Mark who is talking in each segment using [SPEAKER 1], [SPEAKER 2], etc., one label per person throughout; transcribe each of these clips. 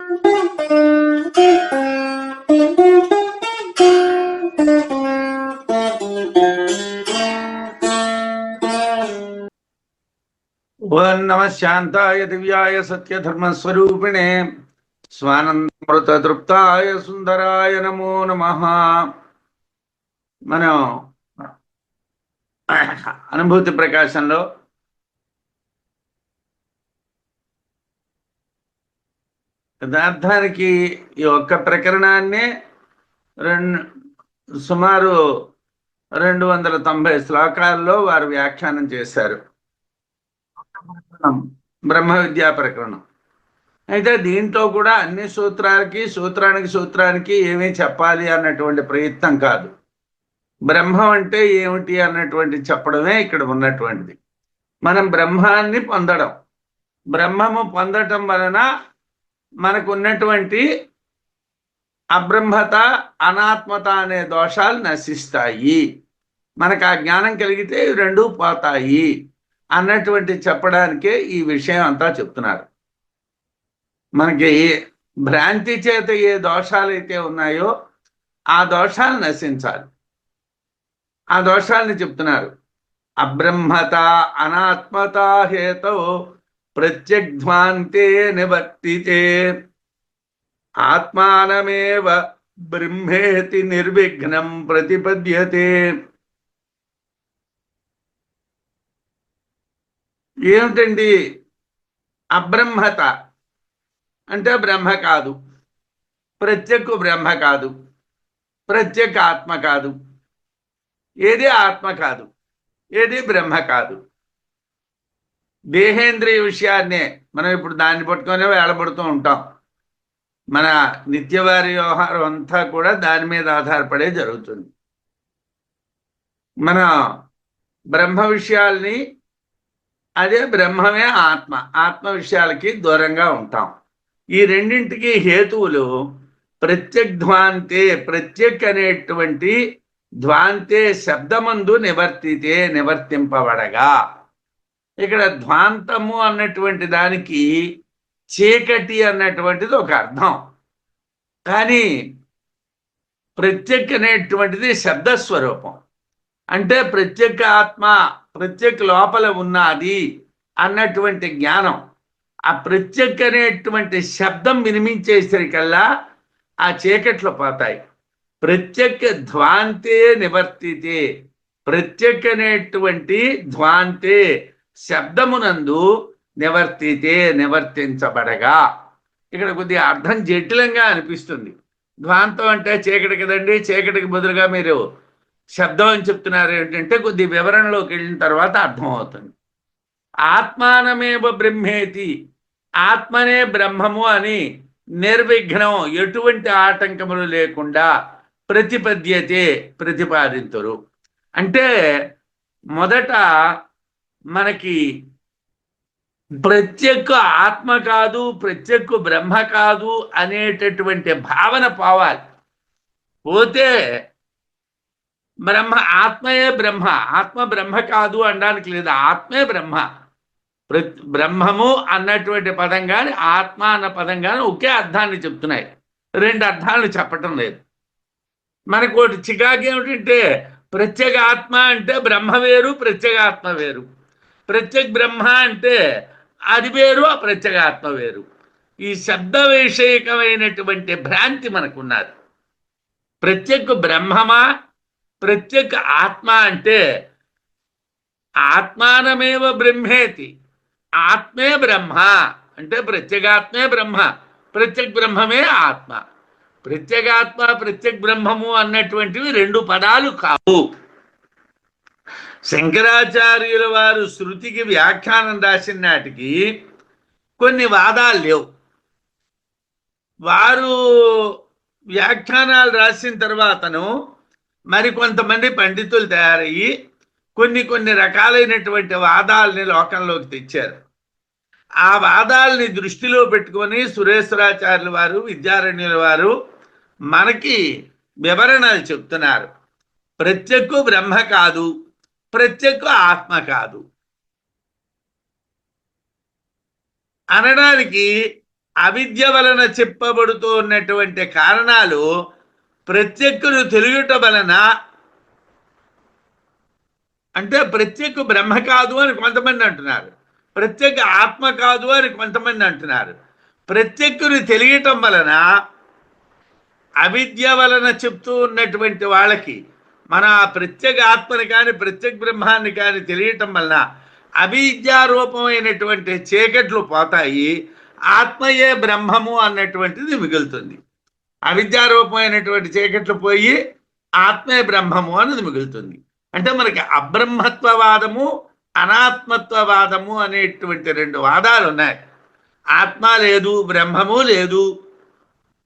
[SPEAKER 1] ఓం నమ శాంతాయ దివ్యాయ సత్యధర్మస్వరూపిణే స్వానందమృతతృప్తాయ సుందరాయ నమో నమః. మనం అనుభూతి ప్రకాశంలో యథార్థానికి ఈ ఒక్క ప్రకరణాన్నే సుమారు 290 శ్లోకాల్లో వారు వ్యాఖ్యానం చేశారు. బ్రహ్మ విద్యా ప్రకరణం అయితే దీంట్లో కూడా అన్ని సూత్రానికి ఏమీ చెప్పాలి అన్నటువంటి ప్రయత్నం కాదు. బ్రహ్మం అంటే ఏమిటి అన్నటువంటి చెప్పడమే ఇక్కడ ఉన్నటువంటిది. మనం బ్రహ్మాన్ని పొందడం, బ్రహ్మము పొందటం వలన మనకు ఉన్నటువంటి అబ్రహ్మత అనాత్మత అనే దోషాలు నశిస్తాయి. మనకు ఆ జ్ఞానం కలిగితే ఇవి రెండూ పోతాయి అన్నటువంటి చెప్పడానికే ఈ విషయం అంతా చెప్తున్నారు. మనకి భ్రాంతి చేత ఏ దోషాలు అయితే ఉన్నాయో ఆ దోషాలు నశించాలి. ఆ దోషాలని చెప్తున్నారు. అబ్రహ్మత అనాత్మత హేతో ప్రత్యగ్ధ్వాంతే నివర్తితే ఆత్మానమేవ బ్రహ్మేతి నిర్విఘ్నం ప్రతిపద్యతే. ఏమిటండి అబ్రహ్మత అంటే? బ్రహ్మ కాదు, ప్రత్యేక బ్రహ్మ కాదు, ప్రత్యేక ఆత్మ కాదు, ఏది ఆత్మ కాదు, ఏది బ్రహ్మ కాదు. దేహేంద్రియ విషయాన్నే మనం ఇప్పుడు దాన్ని పట్టుకొని వేళపడుతూ ఉంటాం. మన నిత్యవారి వ్యవహారం అంతా కూడా దాని మీద ఆధారపడే జరుగుతుంది. మన బ్రహ్మ విషయాల్ని, అదే బ్రహ్మమే ఆత్మ, ఆత్మ విషయాలకి దూరంగా ఉంటాం. ఈ రెండింటికి హేతువులు ప్రత్యగ్ధ్వాంతే, ప్రత్యక్ అనేటువంటి ధ్వాంతే శబ్దమందు నివర్తితే, నివర్తింపబడగా. ఇక్కడ ధ్వాంతము అన్నటువంటి దానికి చీకటి అన్నటువంటిది ఒక అర్థం, కానీ ప్రత్యక్ అనేటువంటిది శబ్దస్వరూపం. అంటే ప్రత్యేక ఆత్మ ప్రత్యేక లోపల ఉన్నది అన్నటువంటి జ్ఞానం. ఆ ప్రత్యేక అనేటువంటి శబ్దం వినిపించేసరికల్లా ఆ చీకట్లు పోతాయి. ప్రత్యేక ధ్వాంతే నివర్తితే, ప్రత్యేక అనేటువంటి ధ్వాంతే శబ్దమునందు నివర్తితే, నివర్తించబడగా. ఇక్కడ కొద్దిగా అర్థం జటిలంగా అనిపిస్తుంది. ధ్వాంతం అంటే చీకటి కదండి, చీకటికి బదులుగా మీరు శబ్దం అని చెప్తున్నారు ఏంటంటే కొద్ది వివరణలోకి వెళ్ళిన తర్వాత అర్థమవుతుంది. ఆత్మానమేవ బ్రహ్మేతి, ఆత్మనే బ్రహ్మము అని నిర్విఘ్నం, ఎటువంటి ఆటంకములు లేకుండా ప్రతిపద్యతే, ప్రతిపాదింతురు. అంటే మొదట మనకి ప్రత్యేక ఆత్మ కాదు, ప్రత్యేక బ్రహ్మ కాదు అనేటటువంటి భావన పోవాలి. పోతే బ్రహ్మ ఆత్మయే బ్రహ్మ, ఆత్మ బ్రహ్మ కాదు అనడానికి లేదు, ఆత్మే బ్రహ్మ. బ్రహ్మము అన్నటువంటి పదం కానీ ఆత్మ అన్న పదం కానీ ఒకే అర్థాన్ని చెప్తున్నాయి, రెండు అర్థాలను చెప్పటం లేదు. మనకు ఒకటి చికాకు ఏమిటంటే ప్రత్యేక ఆత్మ అంటే బ్రహ్మ వేరు, ప్రత్యేక ఆత్మ వేరు. ప్రత్యేక బ్రహ్మ అంటే అది వేరు, ఆ ప్రత్యేక ఆత్మ వేరు. ఈ శబ్ద విషయకమైనటువంటి భ్రాంతి మనకున్నది. ప్రత్యేక బ్రహ్మమా ప్రత్యేక ఆత్మ అంటే ఆత్మానమేవ బ్రహ్మేతి, ఆత్మే బ్రహ్మ అంటే ప్రత్యేగాత్మే బ్రహ్మ, ప్రత్యేక బ్రహ్మమే ఆత్మ. ప్రత్యేగాత్మ ప్రత్యేక బ్రహ్మము అన్నటువంటివి రెండు పదాలు కావు. శంకరాచార్యుల వారు శృతికి వ్యాఖ్యానం రాసిన నాటికి కొన్ని వాదాలు లేవు. వారు వ్యాఖ్యానాలు రాసిన తర్వాతను మరికొంతమంది పండితులు తయారయ్యి కొన్ని రకాలైనటువంటి వాదాలని లోకంలోకి తెచ్చారు. ఆ వాదాలని దృష్టిలో పెట్టుకొని సురేశ్వరాచార్యుల వారు, విద్యారణ్యుల వారు మనకి వివరణలు చెప్తున్నారు. ప్రత్యేక బ్రహ్మ కాదు, ప్రత్యేక ఆత్మ కాదు అనడానికి అవిద్య వలన చెప్పబడుతూ ఉన్నటువంటి కారణాలు ప్రత్యక్షులు తెలియట వలన, అంటే ప్రత్యేక బ్రహ్మ కాదు అని కొంతమంది అంటున్నారు, ప్రత్యేక ఆత్మ కాదు అని కొంతమంది అంటున్నారు. ప్రత్యేకులు తెలియటం వలన, అవిద్య వలన చెప్తూ ఉన్నటువంటి వాళ్ళకి మన ప్రత్యేక ఆత్మని కానీ ప్రత్యేక బ్రహ్మాన్ని కానీ తెలియటం వలన అవిద్యారూపమైనటువంటి చీకట్లు పోతాయి, ఆత్మయే బ్రహ్మము అన్నటువంటిది మిగులుతుంది. అవిద్యారూపమైనటువంటి చీకట్లు పోయి ఆత్మే బ్రహ్మము అన్నది మిగులుతుంది. అంటే మనకి అబ్రహ్మత్వవాదము, అనాత్మత్వవాదము అనేటువంటి రెండు వాదాలు ఉన్నాయి. ఆత్మ లేదు, బ్రహ్మము లేదు,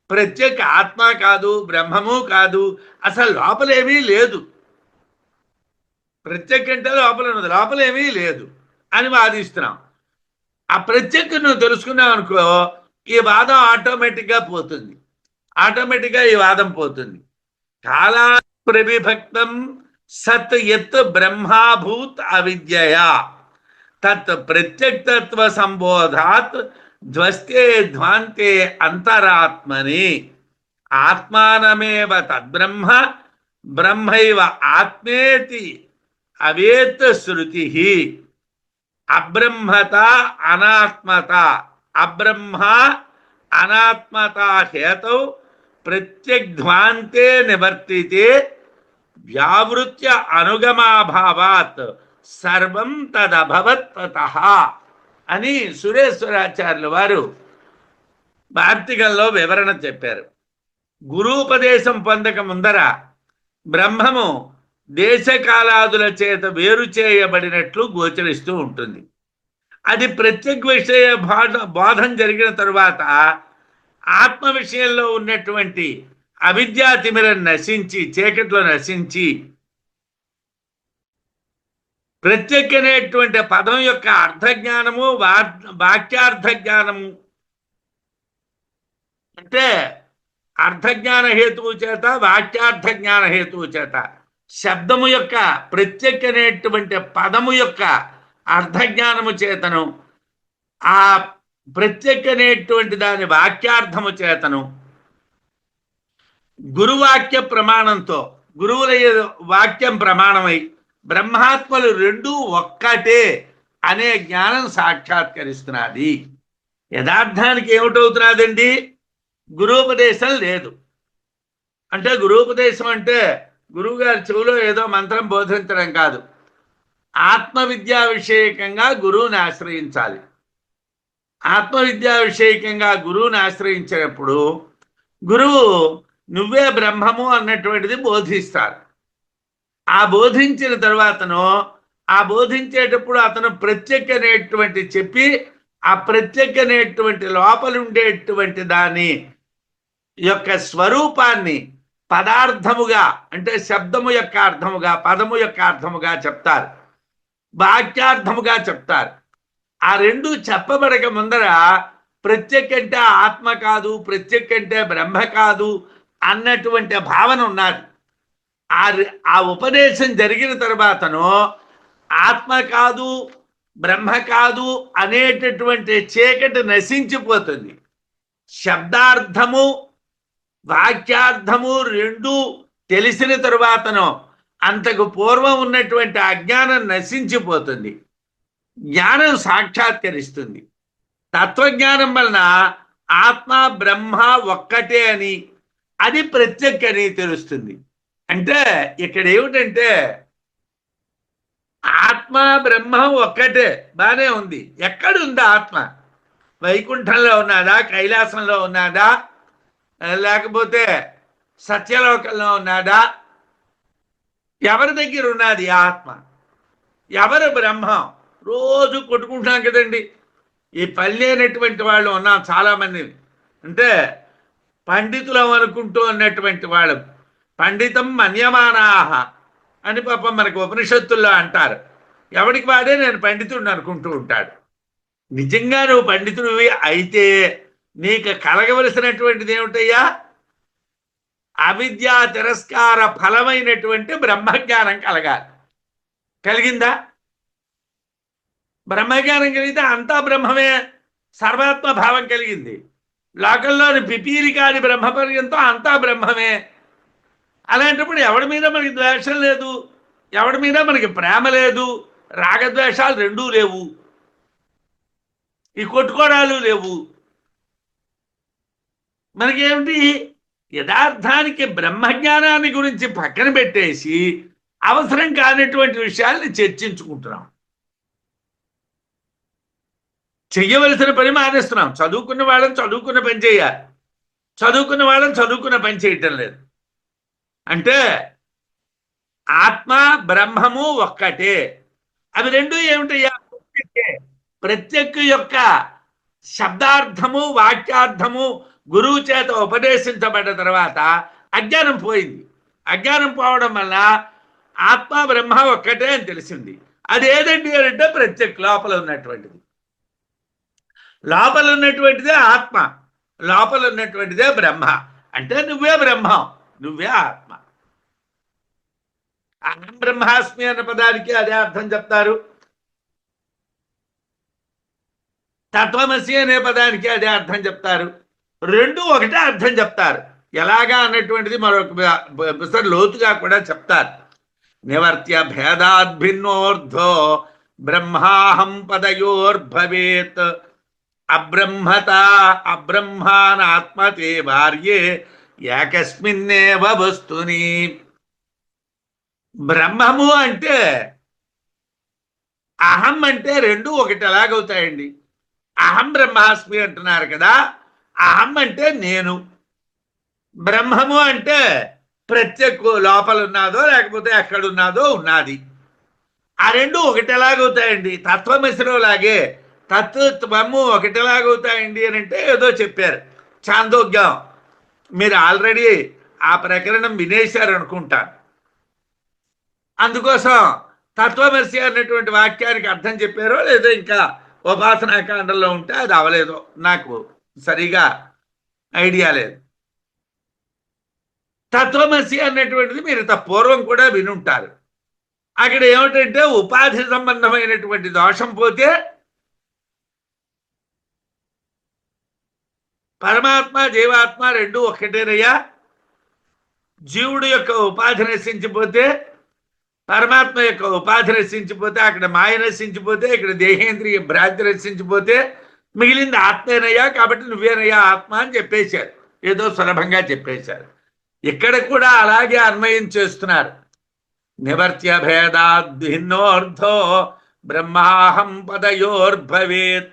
[SPEAKER 1] ప్రత్యేక ఆత్మ కాదు, బ్రహ్మము కాదు, అసలు లోపలేమీ లేదు. ప్రత్యేక అంటే లోపల ఉన్నది, లోపలేమీ లేదు అని వాదిస్తున్నాం. ఆ ప్రత్యేక నువ్వు తెలుసుకున్నావు అనుకో, ఈ వాదం ఆటోమేటిక్గా పోతుంది, ఆటోమేటిక్గా ఈ వాదం పోతుంది. కాలా ప్రవిభక్తం సత్ యత్ బ్రహ్మాభూత్ అవిద్యయా తత్ ప్రత్యక్తత్వ సంబోధాత్ ధ్వస్తే ధ్వాంతే అంతరాత్మని ఆత్మానమేవ తద్బ్రహ్మ బ్రహ్మైవ ఆత్మేతి అవేత్ శృతి. అబ్రహ్మత అనాత్మత, అబ్రహ్మ అనాత్మత హేతౌ ప్రత్యగ్ధ్వాంతే నివర్తితే వ్యావృత్య అనుగమాభావాత్ సర్వం తదభవత్ తతః అని సురేశ్వరాచార్యుల వారు వార్తికంలో వివరణ చెప్పారు. గురూపదేశం పొందక ముందర బ్రహ్మము దేశకాలాదుల చేత వేరు చేయబడినట్లు గోచరిస్తూ ఉంటుంది. అది ప్రత్యేక విషయ బోధం జరిగిన తరువాత ఆత్మ విషయంలో ఉన్నటువంటి అవిద్యా తిమిరం నశించి, చీకట్లో నశించి, ప్రత్యేక అనేటువంటి పదం యొక్క అర్థజ్ఞానము, వాక్యార్థ జ్ఞానము, అంటే అర్థజ్ఞాన హేతువు చేత, వాక్యార్థ జ్ఞాన హేతువు చేత, శబ్దము యొక్క ప్రత్యేక అనేటువంటి పదము యొక్క అర్థజ్ఞానము చేతను, ఆ ప్రత్యేక అనేటువంటి దాని వాక్యార్థము చేతను, గురువాక్య ప్రమాణంతో, గురువుల వాక్యం ప్రమాణమై బ్రహ్మాత్మలు రెండూ ఒక్కటే అనే జ్ఞానం సాక్షాత్కరిస్తున్నది. యథార్థానికి ఏమిటవుతున్నదండి? గురూపదేశం లేదు. అంటే గురూపదేశం అంటే గురువుగారి చెవులో ఏదో మంత్రం బోధించడం కాదు. ఆత్మవిద్యా విషయకంగా గురువుని ఆశ్రయించాలి. ఆత్మవిద్యా విషయకంగా గురువుని ఆశ్రయించినప్పుడు గురువు నువ్వే బ్రహ్మము అన్నటువంటిది బోధిస్తారు. ఆ బోధించిన తర్వాతను, ఆ బోధించేటప్పుడు అతను ప్రత్యేక అనేటువంటి చెప్పి, ఆ ప్రత్యేక అనేటువంటి లోపల ఉండేటువంటి దాని యొక్క స్వరూపాన్ని పదార్థముగా, అంటే శబ్దము యొక్క అర్థముగా, పదము యొక్క అర్థముగా చెప్తారు, వాక్యార్థముగా చెప్తారు. ఆ రెండు చెప్పబడక ముందర ప్రత్యేక అంటే ఆత్మ కాదు, ప్రత్యేక అంటే బ్రహ్మ కాదు అన్నటువంటి భావన ఉన్నది. ఆ ఉపదేశం జరిగిన తర్వాతను ఆత్మ కాదు, బ్రహ్మ కాదు అనేటటువంటి చీకటి నశించిపోతుంది. శబ్దార్థము, వాక్యార్థము రెండు తెలిసిన తరువాతను అంతకు పూర్వం ఉన్నటువంటి అజ్ఞానం నశించిపోతుంది, జ్ఞానం సాక్షాత్కరిస్తుంది. తత్వజ్ఞానం వలన ఆత్మ బ్రహ్మ ఒక్కటే అని, అది ప్రత్యేక అని తెలుస్తుంది. అంటే ఇక్కడ ఏమిటంటే ఆత్మ బ్రహ్మ ఒక్కటే, బానే ఉంది. ఎక్కడుందా ఆత్మ? వైకుంఠంలో ఉన్నదా, కైలాసంలో ఉన్నదా, లేకపోతే సత్యలోకంలో ఉన్నదా? ఎవరి దగ్గర ఉన్నది ఆత్మ? ఎవరు బ్రహ్మం? రోజు కొట్టుకుంటున్నాం కదండి. ఈ పల్లె అనేటువంటి వాళ్ళు ఉన్నాం చాలామంది. అంటే పండితులం అనుకుంటూ ఉన్నటువంటి వాళ్ళు, పండితం మన్యమానాహ అని పాపం మనకు ఉపనిషత్తుల్లో అంటారు. ఎవడికి వాడే నేను పండితుడిని అనుకుంటూ ఉంటాడు. నిజంగా నువ్వు పండితుడివి అయితే నీకు కలగవలసినటువంటిది ఏమిటయ్యా? అవిద్యా తిరస్కార ఫలమైనటువంటి బ్రహ్మజ్ఞానం కలగాలి. కలిగిందా? బ్రహ్మజ్ఞానం కలిగితే అంతా బ్రహ్మమే, సర్వాత్మ భావం కలిగింది. లోకంలోని పిపీలి కాని బ్రహ్మ పర్యంతం అంతా బ్రహ్మమే. అలాంటప్పుడు ఎవడి మీద మనకి ద్వేషం లేదు, ఎవడి మీద మనకి ప్రేమ లేదు, రాగద్వేషాలు రెండూ లేవు, ఈ కొట్టుకోవడాలు లేవు. మనకేమిటి, యథార్థానికి బ్రహ్మజ్ఞానాన్ని గురించి పక్కన పెట్టేసి అవసరం కానిటువంటి విషయాల్ని చర్చించుకుంటున్నాం. చెయ్యవలసిన పని మానేస్తున్నాం. చదువుకున్న వాళ్ళని చదువుకున్న పని చేయాలి, చదువుకున్న వాళ్ళని చదువుకున్న పని చేయటం లేదు. అంటే ఆత్మ బ్రహ్మము ఒక్కటే. అవి రెండు ఏమిటయ్యా? ప్రత్యేక యొక్క శబ్దార్థము వాక్యార్థము గురువు చేత ఉపదేశించబడ్డ తర్వాత అజ్ఞానం పోయింది. అజ్ఞానం పోవడం వల్ల ఆత్మ బ్రహ్మ ఒక్కటే అని తెలిసింది. అది ఏదండి అంటే ప్రత్యేక లోపల ఉన్నటువంటిది. లోపల ఉన్నటువంటిదే ఆత్మ, లోపల ఉన్నటువంటిదే బ్రహ్మ. అంటే నువ్వే బ్రహ్మం, నువ్వే ఆత్మ. అహం బ్రహ్మాస్మి అన్న పదానికి అదే అర్థం చెప్తారు. తత్వమసి అనే పదానికి అదే అర్థం చెప్తారు. రెండు ఒకటే అర్థం చెప్తారు. ఎలాగా అన్నటువంటిది మరొక లోతుగా కూడా చెప్తారు. నివర్త్య భేదాద్భిన్నోర్ధో బ్రహ్మాహం పదయోర్భవేత్ అబ్రహ్మత అబ్రహ్మానాత్మతే భార్యే ఏకస్మిన్నేవ వస్తుని. బ్రహ్మము అంటే అహం అంటే రెండు ఒకటి ఎలాగవుతాయండి? అహం బ్రహ్మాస్మి అంటున్నారు కదా, అహం అంటే నేను, బ్రహ్మము అంటే ప్రత్యేక లోపల ఉన్నదో లేకపోతే ఎక్కడున్నదో ఉన్నది. ఆ రెండు ఒకటి ఎలాగవుతాయండి? తత్వమసిలో లాగే తత్వము ఒకటి ఎలాగవుతాయండి అని అంటే ఏదో చెప్పారు చాందోగ్యం. మీరు ఆల్రెడీ ఆ ప్రకరణం వినేశారు అనుకుంటాను. అందుకోసం తత్వమసి అన్నటువంటి వాక్యానికి అర్థం చెప్పారో లేదో ఇంకా ఉపాసనాకాండంలో ఉంటే అది అవలేదో నాకు సరిగా ఐడియా లేదు. తత్వమసి అన్నటువంటిది మీరు పూర్వం కూడా వినుంటారు. అక్కడ ఏమిటంటే ఉపాధి సంబంధమైనటువంటి దోషం పోతే పరమాత్మ జీవాత్మ రెండు ఒక్కటేనయ్యా. జీవుడు యొక్క ఉపాధి నశించిపోతే, పరమాత్మ యొక్క ఉపాధి నశించిపోతే, అక్కడ మాయ నశించిపోతే, ఇక్కడ దేహేంద్రియ భ్రాంతి నశించిపోతే మిగిలింది ఆత్మేనయ్యా. కాబట్టి నువ్వేనయ్యా ఆత్మ అని చెప్పేశారు, ఏదో సులభంగా చెప్పేశారు. ఇక్కడ కూడా అలాగే అన్వయం చేస్తున్నారు. నివర్త్య భేదాద్భిన్నోర్ధో బ్రహ్మాహం పదయోర్భవేత్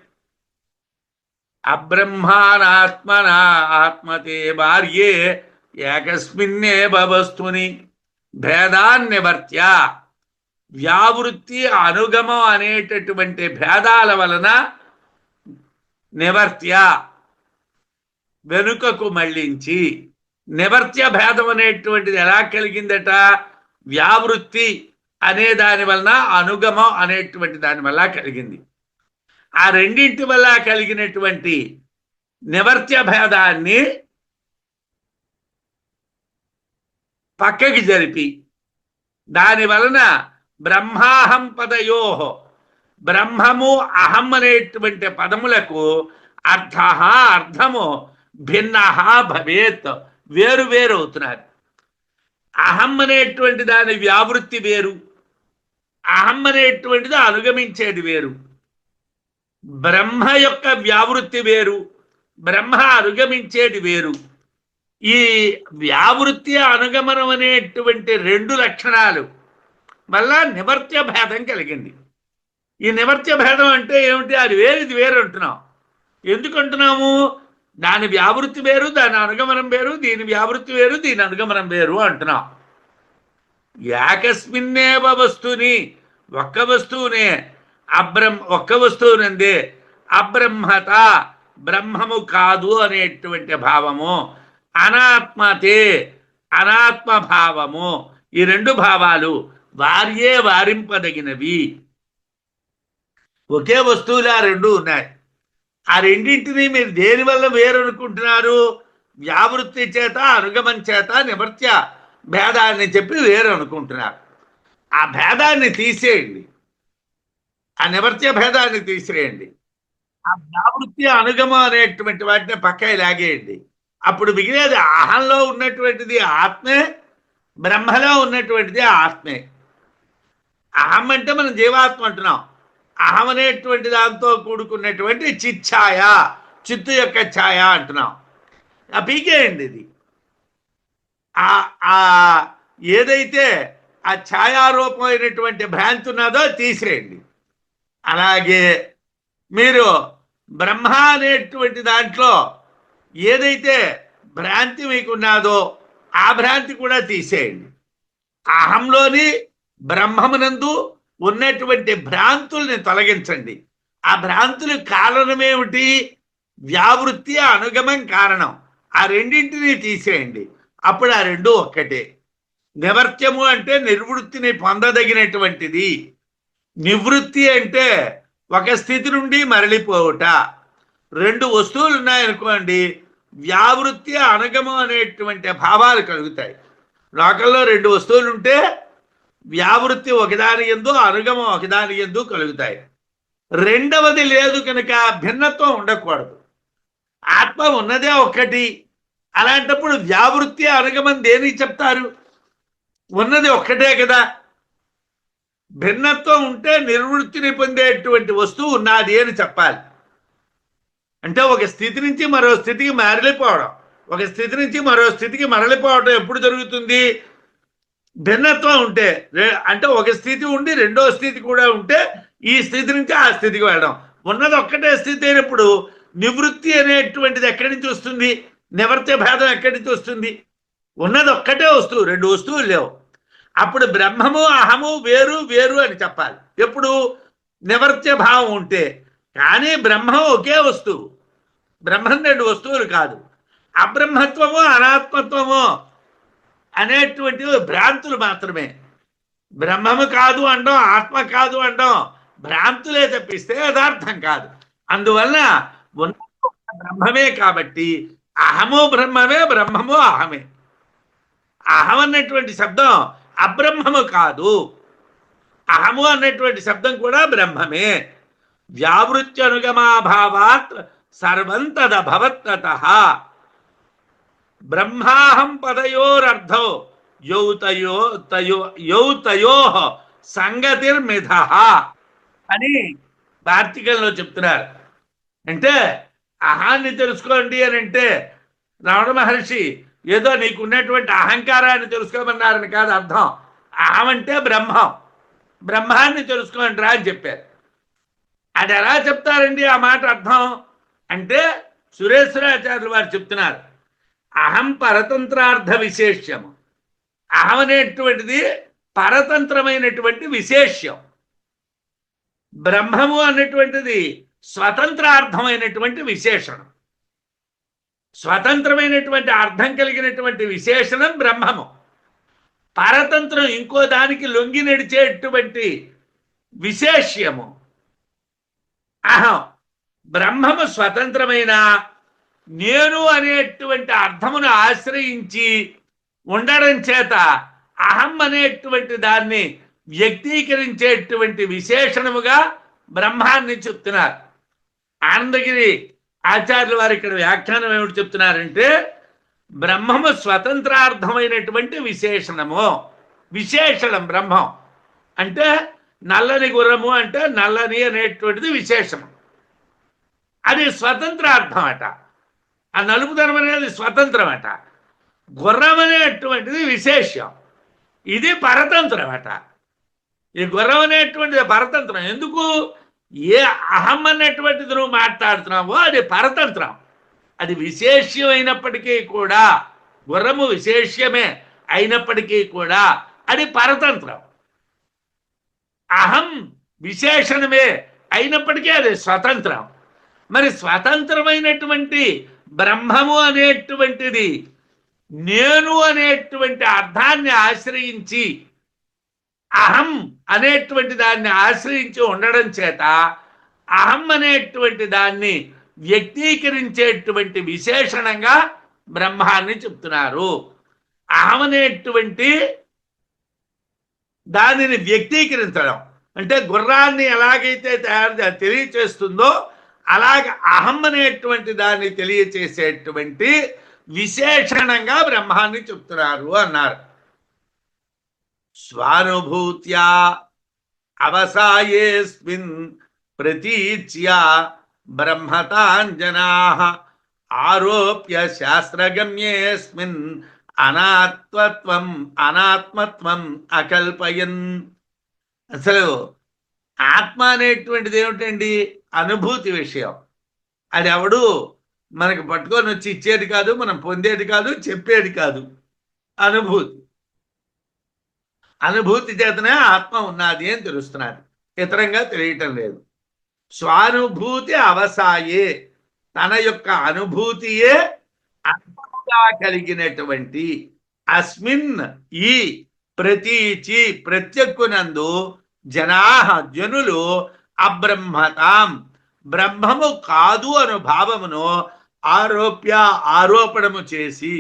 [SPEAKER 1] అబ్రహ్మానాత్మనా ఆత్మతే భార్యే ఏకస్మిన్నేవ వస్తుని. భేదాన్నివర్త్య, వ్యావృత్తి అనుగమం అనేటటువంటి భేదాల వలన నివర్త్య వెనుకకు మళ్ళించి. నివర్త్య భేదం అనేటువంటిది ఎలా కలిగిందట? వ్యావృత్తి అనే దాని వలన, అనుగమం అనేటువంటి దాని వల్ల కలిగింది. ఆ రెండింటి వల్ల కలిగినటువంటి నివర్త్య భేదాన్ని పక్కకి జరిపి దాని వలన బ్రహ్మాహం పదయోహో, బ్రహ్మము అహం అనేటువంటి పదములకు అర్థము భిన్న భవేత్, వేరు వేరు అవుతున్నారు. అహం అనేటువంటి దాని వ్యావృత్తి వేరు, అహం అనేటువంటిది అనుగమించేది వేరు. బ్రహ్మ యొక్క వ్యావృత్తి వేరు, బ్రహ్మ అనుగమించేది వేరు. ఈ వ్యావృత్తి అనుగమనం అనేటువంటి రెండు లక్షణాలు వల్ల నివర్త్య భేదం కలిగింది. ఈ నివర్త్య భేదం అంటే ఏమిటి? అది వేరు, ఇది వేరు అంటున్నాం. ఎందుకు అంటున్నాము? దాని వ్యావృత్తి వేరు, దాని అనుగమనం వేరు, దీని వ్యావృత్తి వేరు, దీని అనుగమనం వేరు అంటున్నాం. ఏకస్మిన్నేవ వస్తుని, ఒక్క వస్తువునే, ఒక్క వస్తువునందే అబ్రహ్మత, బ్రహ్మము కాదు అనేటువంటి భావము, అనాత్మతే, అనాత్మ భావము, ఈ రెండు భావాలు వారియే వారింపదగినవి. ఒకే వస్తువులు ఆ రెండు ఉన్నాయి. ఆ రెండింటినీ మీరు దేనివల్ల వేరనుకుంటున్నారు? వ్యావృత్తి చేత, అనుగమం చేత నివర్త్య భేదాన్ని చెప్పి వేరు అనుకుంటున్నారు. ఆ భేదాన్ని తీసేయండి, ఆ నివర్త్య భేదాన్ని తీసేయండి. ఆ వ్యావృత్తి అనుగమ అనేటువంటి వాటిని పక్కకి లాగేయండి. అప్పుడు మిగిలేది అహంలో ఉన్నటువంటిది ఆత్మే, బ్రహ్మలో ఉన్నటువంటిది ఆత్మే. అహం అంటే మనం జీవాత్మ అంటున్నాం. అహం అనేటువంటి దాంతో కూడుకున్నటువంటి చిచ్ఛాయ, చిత్తు యొక్క ఛాయ అంటున్నాం. ఆ పీకేయండి ఇది. ఆ ఆ ఏదైతే ఆ ఛాయారూపమైనటువంటి భ్రాంతి ఉన్నదో తీసేయండి. అలాగే మీరు బ్రహ్మ అనేటువంటి దాంట్లో ఏదైతే భ్రాంతి మీకు ఉన్నదో ఆ భ్రాంతి కూడా తీసేయండి. అహంలోని బ్రహ్మమునందు ఉన్నటువంటి భ్రాంతుల్ని తొలగించండి. ఆ భ్రాంతులు కారణమేమిటి? వ్యావృత్తి అనుగమం కారణం. ఆ రెండింటినీ తీసేయండి. అప్పుడు ఆ రెండు ఒక్కటే. నివర్త్యము అంటే నిర్వృత్తిని పొందదగినటువంటిది. నివృత్తి అంటే ఒక స్థితి నుండి మరలిపోవుట. రెండు వస్తువులు ఉన్నాయనుకోండి, వ్యావృత్తి అనుగమం అనేటువంటి భావాలు కలుగుతాయి. లోకంలో రెండు వస్తువులు ఉంటే వ్యావృత్తి ఒకదాని యందు, అనుగమం ఒకదాని యందు కలుగుతాయి. రెండవది లేదు కనుక భిన్నత్వం ఉండకూడదు. ఆత్మ ఉన్నదే ఒక్కటి. అలాంటప్పుడు వ్యావృత్తి అనుగమం దేనికి చెప్తారు? ఉన్నది ఒక్కటే కదా. భిన్నత్వం ఉంటే నిర్వృత్తిని పొందేటువంటి వస్తువు ఉన్నది అని చెప్పాలి. అంటే ఒక స్థితి నుంచి మరో స్థితికి మరలిపోవడం, ఒక స్థితి నుంచి మరో స్థితికి మరలిపోవడం ఎప్పుడు జరుగుతుంది? భిన్నత్వం ఉంటే. అంటే ఒక స్థితి ఉండి రెండో స్థితి కూడా ఉంటే ఈ స్థితి నుంచి ఆ స్థితికి వెళ్ళడం. ఉన్నది ఒక్కటే స్థితి అయినప్పుడు నివృత్తి అనేటువంటిది ఎక్కడి నుంచి వస్తుంది? నివర్త్య భేదం ఎక్కడి నుంచి వస్తుంది? ఉన్నది ఒక్కటే వస్తువు, రెండు వస్తువులు లేవు. అప్పుడు బ్రహ్మము అహము వేరు వేరు అని చెప్పాలి. ఎప్పుడు? నివర్త్య భావం ఉంటే. కానీ బ్రహ్మం ఒకే వస్తువు, బ్రహ్మం రెండు వస్తువులు కాదు. అబ్రహ్మత్వము అనాత్మత్వము అనేటువంటివి భ్రాంతులు మాత్రమే. బ్రహ్మము కాదు అండం, ఆత్మ కాదు అండం భ్రాంతులే తప్పిస్తే యథార్థం కాదు. అందువలన ఉన్న బ్రహ్మమే కాబట్టి అహము బ్రహ్మమే, బ్రహ్మము అహమే. అహం అన్నటువంటి శబ్దం అబ్రహ్మము కాదు, అహము అన్నటువంటి శబ్దం కూడా బ్రహ్మమే. వ్యావృత్యనుగమాభావాత్ సర్వం తదభవత్తతః బ్రహ్మాహం పదయోరర్థో యౌతయో సంగతిర్మిధ అని వార్తికంలో చెప్తున్నారు. అంటే అహాన్ని తెలుసుకోండి అని అంటే రమణ మహర్షి ఏదో నీకున్నటువంటి అహంకారాన్ని తెలుసుకోమన్నారని కాదు అర్థం. అహం అంటే బ్రహ్మం, బ్రహ్మాన్ని తెలుసుకోండి రా అని చెప్పారు. అది ఎలా చెప్తారండి ఆ మాట అర్థం అంటే సురేశ్వరాచార్యులు వారు చెప్తున్నారు. అహం పరతంత్రార్థ విశేష్యము. అహం అనేటువంటిది పరతంత్రమైనటువంటి విశేష్యం. బ్రహ్మము అనేటువంటిది స్వతంత్రార్థమైనటువంటి విశేషణం. స్వతంత్రమైనటువంటి అర్థం కలిగినటువంటి విశేషణం బ్రహ్మము. పరతంత్రం ఇంకో దానికి లొంగి నడిచేటువంటి విశేష్యము అహం. బ్రహ్మము స్వతంత్రమైన నేను అనేటువంటి అర్థమును ఆశ్రయించి ఉండడం చేత అహం అనేటువంటి దాన్ని వ్యక్తీకరించేటువంటి విశేషణముగా బ్రహ్మాన్ని చెప్తున్నారు. ఆనందగిరి ఆచార్యుల వారు ఇక్కడ వ్యాఖ్యానం ఏమిటి చెప్తున్నారంటే బ్రహ్మము స్వతంత్రార్థమైనటువంటి విశేషణము. విశేషణం బ్రహ్మం అంటే నల్లని గుర్రము అంటే నల్లని అనేటువంటిది విశేషణం. అది స్వతంత్రార్థం అట. ఆ నలుపుదనం అనేది స్వతంత్రం అట. గుర్రం అనేటువంటిది విశేషం, ఇది పరతంత్రం అట. ఈ గుర్రం అనేటువంటిది పరతంత్రం. ఎందుకు? ఏ అహం అనేటువంటిది నువ్వు మాట్లాడుతున్నావో అది పరతంత్రం, అది విశేష్యం అయినప్పటికీ కూడా, గుర్రము విశేష్యమే అయినప్పటికీ కూడా అది పరతంత్రం. అహం విశేషణమే అయినప్పటికీ అది స్వతంత్రం. మరి స్వతంత్రమైనటువంటి బ్రహ్మము అనేటువంటిది నేను అనేటువంటి అర్థాన్ని ఆశ్రయించి అహం అనేటువంటి దాన్ని ఆశ్రయించి ఉండడం చేత అహం అనేటువంటి దాన్ని వ్యక్తీకరించేటువంటి విశేషణంగా బ్రహ్మాన్ని చెప్తున్నారు. అహం అనేటువంటి దానిని వ్యక్తీకరించడం అంటే గుర్రాన్ని ఎలాగైతే తెలియచేస్తుందో అలాగే అహం అనేటువంటి దాన్ని తెలియచేసేటువంటి విశేషణంగా బ్రహ్మాన్ని చెప్తున్నారు అన్నారు. స్వానుభూత్యా అవసాయేస్మిన్ ప్రతీచ్య బ్రహ్మతాంజనాః ఆరోప్య శాస్త్రగమ్యేస్మిన్ అనాత్మత్వం అకల్పయన్. అసలు ఆత్మ అనేటువంటిది ఏమిటండి? అనుభూతి విషయం. అది ఎవడు మనకు పట్టుకొని వచ్చి ఇచ్చేది కాదు, మనం పొందేది కాదు, చెప్పేది కాదు. అనుభూతి. అనుభూతి చేతనే ఆత్మ ఉన్నది అని తెలుస్తున్నది, ఇతరంగా తెలియటం లేదు. స్వానుభూతి అవసాయే, తన యొక్క అనుభూతియే అంతముగా కలిగినటువంటి అస్మిన్ ఈ ప్రతీచి ప్రత్యక్కునందు జనులు అబ్రహ్మతాం బ్రహ్మము కాదు అను భావమును ఆరోపణము చేసి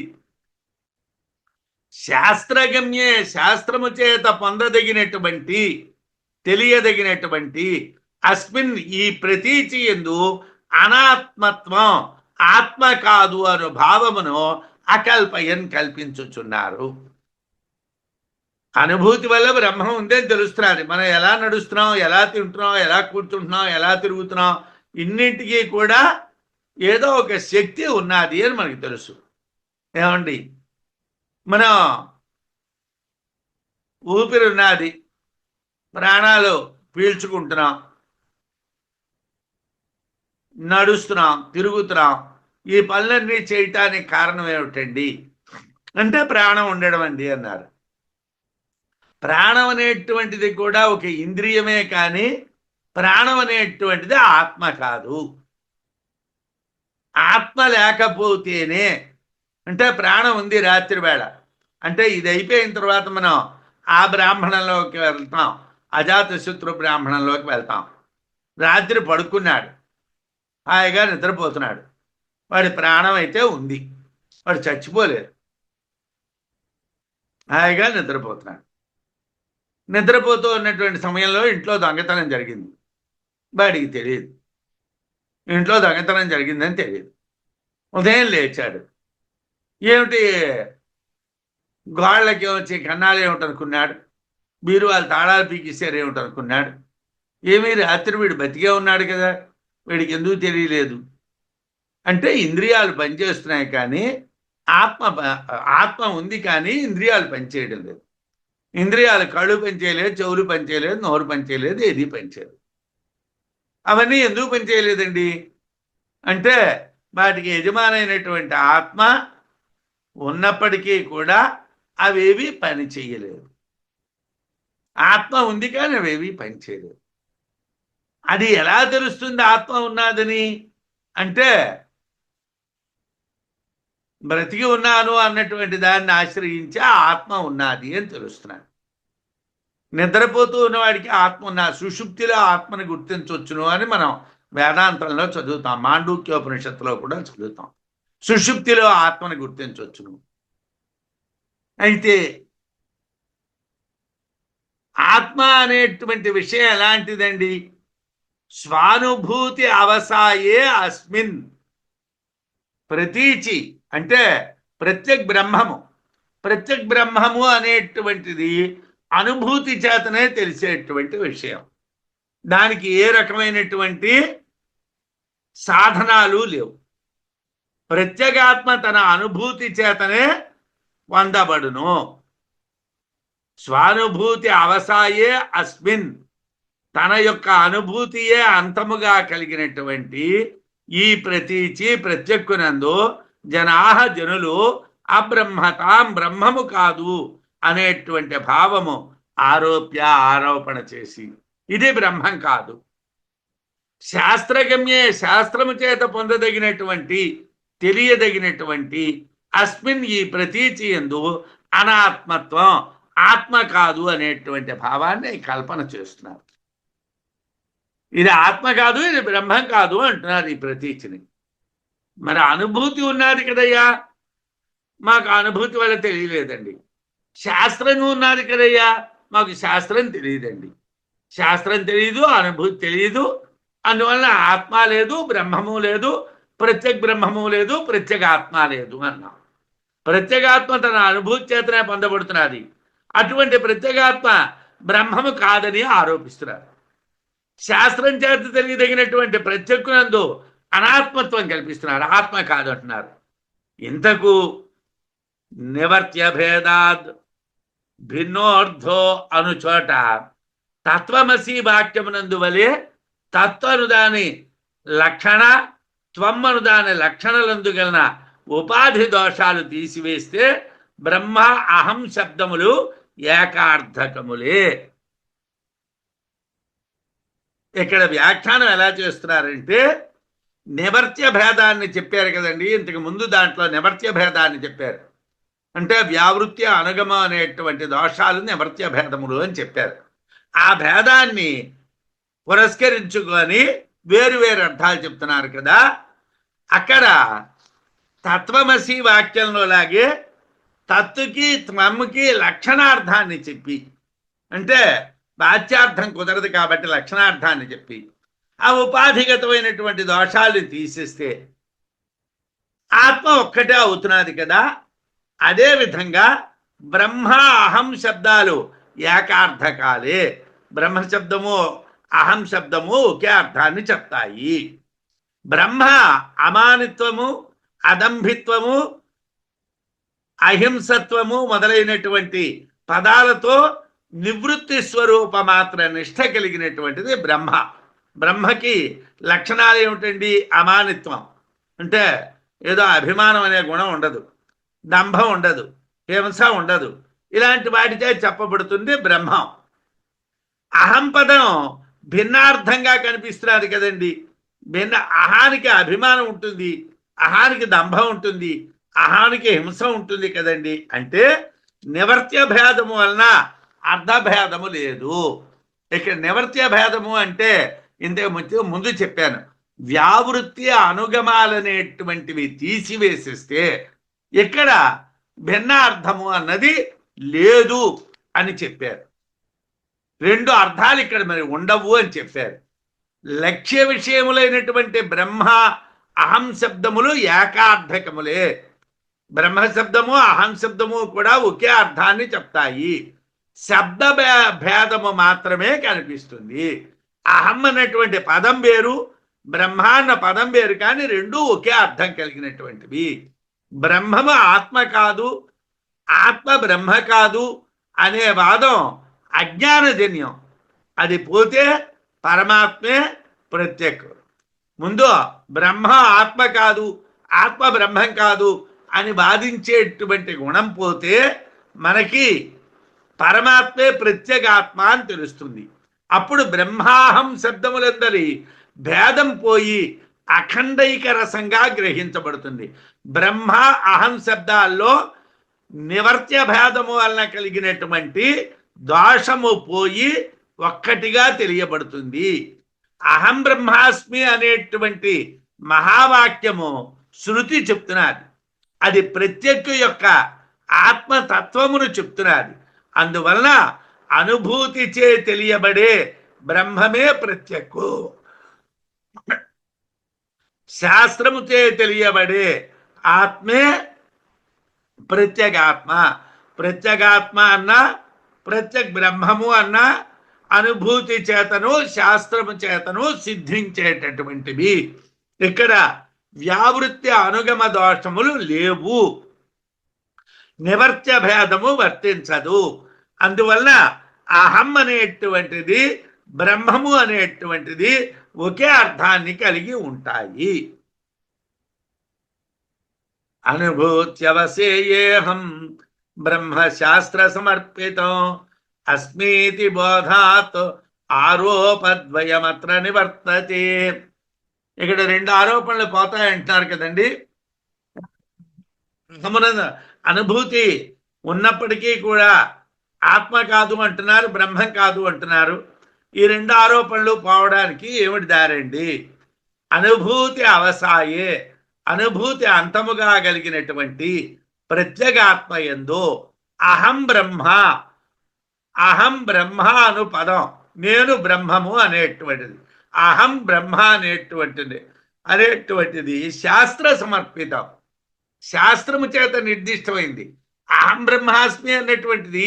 [SPEAKER 1] శాస్త్రగమ్యే శాస్త్రము చేత పొందదగినటువంటి తెలియదగినటువంటి అస్మిన్ ఈ ప్రతీచి యందు అనాత్మత్వం ఆత్మ కాదు అను భావమును అకల్పయన్ కల్పించుచున్నారు. అనుభూతి వల్ల బ్రహ్మం ఉందని తెలుస్తున్నది. మనం ఎలా నడుస్తున్నాం, ఎలా తింటున్నాం, ఎలా కూర్చుంటున్నాం, ఎలా తిరుగుతున్నాం, ఇన్నింటికీ కూడా ఏదో ఒక శక్తి ఉన్నది అని మనకు తెలుసు. ఏమండి, మనం ఊపిరి ఉన్నది, ప్రాణాలు పీల్చుకుంటున్నాం, నడుస్తున్నాం, తిరుగుతున్నాం. ఈ పనులన్నీ చేయటానికి కారణం ఏమిటండి అంటే ప్రాణం ఉండడం అండి అన్నారు. ప్రాణం అనేటువంటిది కూడా ఒక ఇంద్రియమే, కానీ ప్రాణం అనేటువంటిది ఆత్మ కాదు. ఆత్మ లేకపోతేనే, అంటే ప్రాణం ఉంది రాత్రి వేళ అంటే ఇది అయిపోయిన తర్వాత మనం ఆ బ్రాహ్మణంలోకి వెళ్తాం, అజాతశత్రు బ్రాహ్మణంలోకి వెళ్తాం. రాత్రి పడుకున్నాడు, హాయిగా నిద్రపోతున్నాడు, వాడి ప్రాణం అయితే ఉంది, వాడు చచ్చిపోలేదు, హాయిగా నిద్రపోతున్నాడు. నిద్రపోతూ ఉన్నటువంటి సమయంలో ఇంట్లో దొంగతనం జరిగింది, వాడికి తెలియదు. ఇంట్లో దొంగతనం జరిగిందని తెలియదు. ఉదయం లేచాడు, ఏమిటి గోళ్ళకి వచ్చి కన్నాలు ఏమిటనుకున్నాడు, బీరువాళ్ళు తాళాలు పీకిస్తారు ఏమిటనుకున్నాడు. ఏమీ రాత్రి వీడు బతికే ఉన్నాడు కదా, వీడికి ఎందుకు తెలియలేదు అంటే ఇంద్రియాలు పనిచేస్తున్నాయి కానీ ఆత్మ ఉంది, కానీ ఇంద్రియాలు పనిచేయడం లేదు. ఇంద్రియాలు కళ్ళు పనిచేయలేదు, చెవులు పనిచేయలేదు, నోరు పనిచేయలేదు, ఏది పనిచేయలేదు. అవన్నీ ఎందుకు పనిచేయలేదండి అంటే వాటికి యజమానైనటువంటి ఆత్మ ఉన్నప్పటికీ కూడా అవేవి పని చేయలేదు. ఆత్మ ఉంది కానీ అవేవి పనిచేయలేదు. అది ఎలా తెలుస్తుంది ఆత్మ ఉన్నదని అంటే బ్రతికి ఉన్నాను అన్నటువంటి దాన్ని ఆశ్రయించి ఆత్మ ఉన్నది అని తెలుస్తున్నాడు. నిద్రపోతూ ఉన్నవాడికి ఆత్మ ఉన్న సుషుప్తిలో ఆత్మని గుర్తించవచ్చును అని మనం వేదాంతంలో చదువుతాం, మాండూక్యోపనిషత్తులో కూడా చదువుతాం. సుషుప్తిలో ఆత్మని గుర్తించవచ్చును. అయితే ఆత్మ అనేటువంటి విషయం ఎలాంటిదండి? స్వానుభూతి అవసాయే అస్మిన్ ప్రతీచి అంటే ప్రత్యక్ బ్రహ్మము అనేటువంటిది అనుభూతి చేతనే తెలిసేటువంటి విషయం. దానికి ఏ రకమైనటువంటి సాధనాలు లేవు. ప్రత్యేగాత్మ తన అనుభూతి చేతనే పొందబడును. స్వానుభూతి అవసాయే అస్మిన్, తన యొక్క అనుభూతియే అంతముగా కలిగినటువంటి ఈ ప్రతీచి ప్రత్యక్కునందు జనులు అబ్రహ్మతాం బ్రహ్మము కాదు అనేటువంటి భావము ఆరోపణ చేసి ఇది బ్రహ్మం కాదు, శాస్త్రగమ్యే శాస్త్రము చేత పొందదగినటువంటి తెలియదగినటువంటి అస్మిన్ ఈ ప్రతీచి యందు అనాత్మత్వం ఆత్మ కాదు అనేటువంటి భావాన్ని కల్పన చేస్తున్నారు. ఇది ఆత్మ కాదు, ఇది బ్రహ్మం కాదు అంటున్నారు ఈ ప్రతీచిని. మరి అనుభూతి ఉన్నది కదయ్యా, మాకు అనుభూతి వల్ల తెలియలేదండి. శాస్త్రం ఉన్నది కదయ్యా, మాకు శాస్త్రం తెలియదండి. శాస్త్రం తెలియదు, అనుభూతి తెలియదు, అందువలన ఆత్మ లేదు, బ్రహ్మము లేదు, ప్రత్యేక బ్రహ్మము లేదు, ప్రత్యేక ఆత్మ లేదు అన్నాం. ప్రత్యేగాత్మ తన అనుభూతి చేతనే పొందబడుతున్నది. అటువంటి ప్రత్యేగాత్మ బ్రహ్మము కాదని ఆరోపిస్తున్నారు. శాస్త్రం చేత తెలియదగినటువంటి ప్రత్యేకునందు అనాత్మత్వం కల్పిస్తున్నారు, ఆత్మ కాదు అంటున్నారు. ఇంతకు నివర్త్య భేదాద్ భిన్నోర్థో అనుచోట తత్వమసి వాక్యమునందు వలె తత్వను దాని లక్షణ, త్వమ్మను దాని లక్షణలందు గలన ఉపాధి దోషాలు తీసివేస్తే బ్రహ్మ అహం శబ్దములు ఏకార్థకములే. ఇక్కడ వ్యాఖ్యానం ఎలా చేస్తున్నారంటే నివర్త్య భేదాన్ని చెప్పారు కదండి. ఇంతకు ముందు దాంట్లో నివర్త్య భేదాన్ని చెప్పారు. అంటే వ్యావృత్య అనుగమ అనేటువంటి దోషాలు నివర్త్య భేదములు అని చెప్పారు. ఆ భేదాన్ని పురస్కరించుకొని వేరు వేరు అర్థాలు చెప్తున్నారు కదా. అక్కడ తత్వమసి వాక్యంలో లాగే తత్తుకి త్వమ్ముకి లక్షణార్థాన్ని చెప్పి, అంటే వాచ్యార్థం కుదరదు కాబట్టి లక్షణార్థాన్ని చెప్పి ఆ ఉపాధిగతమైనటువంటి దోషాలు తీసేస్తే ఆత్మ ఒక్కటే అవుతున్నది కదా. అదేవిధంగా బ్రహ్మ అహం శబ్దాలు ఏకార్థకాలే. బ్రహ్మ శబ్దము అహం శబ్దము ఒకే అర్థాన్ని చెప్తాయి. బ్రహ్మ అమానిత్వము, అదంభిత్వము, అహింసత్వము మొదలైనటువంటి పదాలతో నివృత్తి స్వరూప మాత్ర నిష్ఠ కలిగినటువంటిది బ్రహ్మ. బ్రహ్మకి లక్షణాలు ఏమిటండి? అమానిత్వం అంటే ఏదో అభిమానం అనే గుణం ఉండదు, దంభం ఉండదు, హింస ఉండదు. ఇలాంటి వాటితో చెప్పబడుతుంది బ్రహ్మం. అహం పదం భిన్నార్థంగా కనిపిస్తున్నది కదండి. భిన్న అహానికి అభిమానం ఉంటుంది, అహానికి దంభం ఉంటుంది, అహానికి హింస ఉంటుంది కదండి. అంటే నివర్త్య భేదము వలన అర్థభేదము లేదు. ఇక్కడ నివర్త్య భేదము అంటే ఇంతకు ముందు చెప్పాను, వ్యావృత్తి అనుగమాలనేటువంటివి తీసివేసిస్తే ఇక్కడ భిన్న అర్థము అన్నది లేదు అని చెప్పారు. రెండు అర్థాలు ఇక్కడ మరి ఉండవు అని చెప్పారు. లక్ష్య విషయములైనటువంటి బ్రహ్మ అహం శబ్దములు ఏకార్థకములే. బ్రహ్మ శబ్దము అహం శబ్దము కూడా ఒకే అర్థాన్ని చెప్తాయి. శబ్ద భేదము మాత్రమే కనిపిస్తుంది. అహం అన్నటువంటి పదం వేరు, బ్రహ్మ అన్న పదం వేరు, కానీ రెండూ ఒకే అర్థం కలిగినటువంటివి. బ్రహ్మము ఆత్మ కాదు, ఆత్మ బ్రహ్మ కాదు అనే వాదం అజ్ఞానజన్యం. అది పోతే పరమాత్మే ప్రత్యేకం. ముందు బ్రహ్మ ఆత్మ కాదు, ఆత్మ బ్రహ్మం కాదు అని వాదించేటువంటి గుణం పోతే మనకి పరమాత్మే ప్రత్యేగాత్మ అని తెలుస్తుంది. అప్పుడు బ్రహ్మాహం శబ్దములందరి భేదం పోయి అఖండైక రసంగా గ్రహించబడుతుంది. బ్రహ్మ అహం శబ్దాల్లో నివర్త్య భేదము వలన కలిగినటువంటి దోషము పోయి ఒక్కటిగా తెలియబడుతుంది. అహం బ్రహ్మాస్మి అనేటువంటి మహావాక్యము శృతి చెప్తున్నది. అది ప్రత్యేక యొక్క ఆత్మతత్వమును చెప్తున్నది. అందువలన అనుభూతి చే తెలియబడే బ్రహ్మమే ప్రత్యేకు, శాస్త్రము చే తెలియబడే ఆత్మే ప్రత్యేగాత్మ. ప్రత్యేగాత్మ అన్న ప్రత్యేక బ్రహ్మము అన్న అనుభూతి చేతను శాస్త్రము చేతను సిద్ధించేటటువంటివి. ఇక్కడ వ్యావృత్తి అనుగమ దోషములు లేవు, నివర్త్య భేదము వర్తించదు. అందువలన అహం అనేటువంటిది బ్రహ్మము అనేటువంటిది ఒకే అర్థాన్ని కలిగి ఉంటాయి. అనుభూత్యవసేయేహం బ్రహ్మశాస్త్ర సమర్పితం అస్మీతి బోధాత్ ఆరోపద్వయమత్ర నివర్తతే. ఇక్కడ రెండు ఆరోపణలు పోతాయంటున్నారు కదండి. అనుభూతి ఉన్నప్పటికీ కూడా ఆత్మ కాదు అంటున్నారు, బ్రహ్మం కాదు అంటున్నారు. ఈ రెండు ఆరోపణలు పోవడానికి ఏమిటి దారండి? అనుభూతి అవసాయే, అనుభూతి అంతముగా కలిగినటువంటి ప్రత్యేగాత్మ యందు అహం బ్రహ్మ, అహం బ్రహ్మ అను పదం నేను బ్రహ్మము అనేటువంటిది అహం బ్రహ్మ అనేటువంటిది శాస్త్ర సమర్పితం, శాస్త్రము చేత నిర్దిష్టమైంది. అహం బ్రహ్మాస్మి అన్నటువంటిది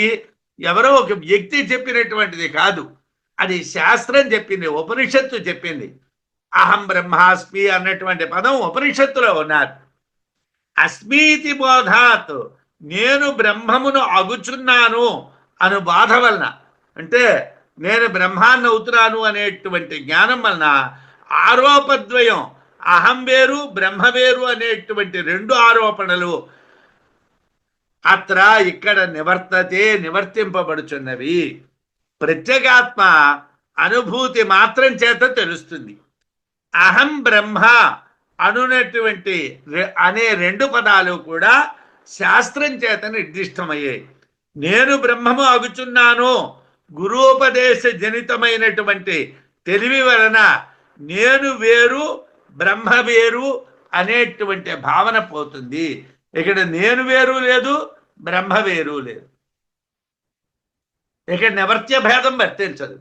[SPEAKER 1] ఎవరో ఒక వ్యక్తి చెప్పినటువంటిది కాదు, అది శాస్త్రం చెప్పింది, ఉపనిషత్తు చెప్పింది. అహం బ్రహ్మాస్మి అన్నటువంటి పదం ఉపనిషత్తులో ఉన్నారు. అస్మీతి బోధాత్, నేను బ్రహ్మమును అగుచున్నాను అను బాధ వలన, అంటే నేను బ్రహ్మాన్ని అవుతున్నాను అనేటువంటి జ్ఞానం వలన ఆరోపద్వయం, అహం వేరు బ్రహ్మ వేరు అనేటువంటి రెండు ఆరోపణలు అత్ర ఇక్కడ నివర్తింపబడుచున్నవి. ప్రత్యేగాత్మ అనుభూతి మాత్రం చేత తెలుస్తుంది. అహం బ్రహ్మ అనునటువంటి అనే రెండు పదాలు కూడా శాస్త్రం చేత నిర్దిష్టమయ్యాయి. నేను బ్రహ్మము అగుచున్నాను గురూపదేశ జనితమైనటువంటి తెలివి వలన నేను వేరు బ్రహ్మ వేరు అనేటువంటి భావన పోతుంది. ఇక్కడ నేను వేరు లేదు, బ్రహ్మ వేరు లేదు. ఇక్కడ నివర్త్య భేదం వర్తించదు.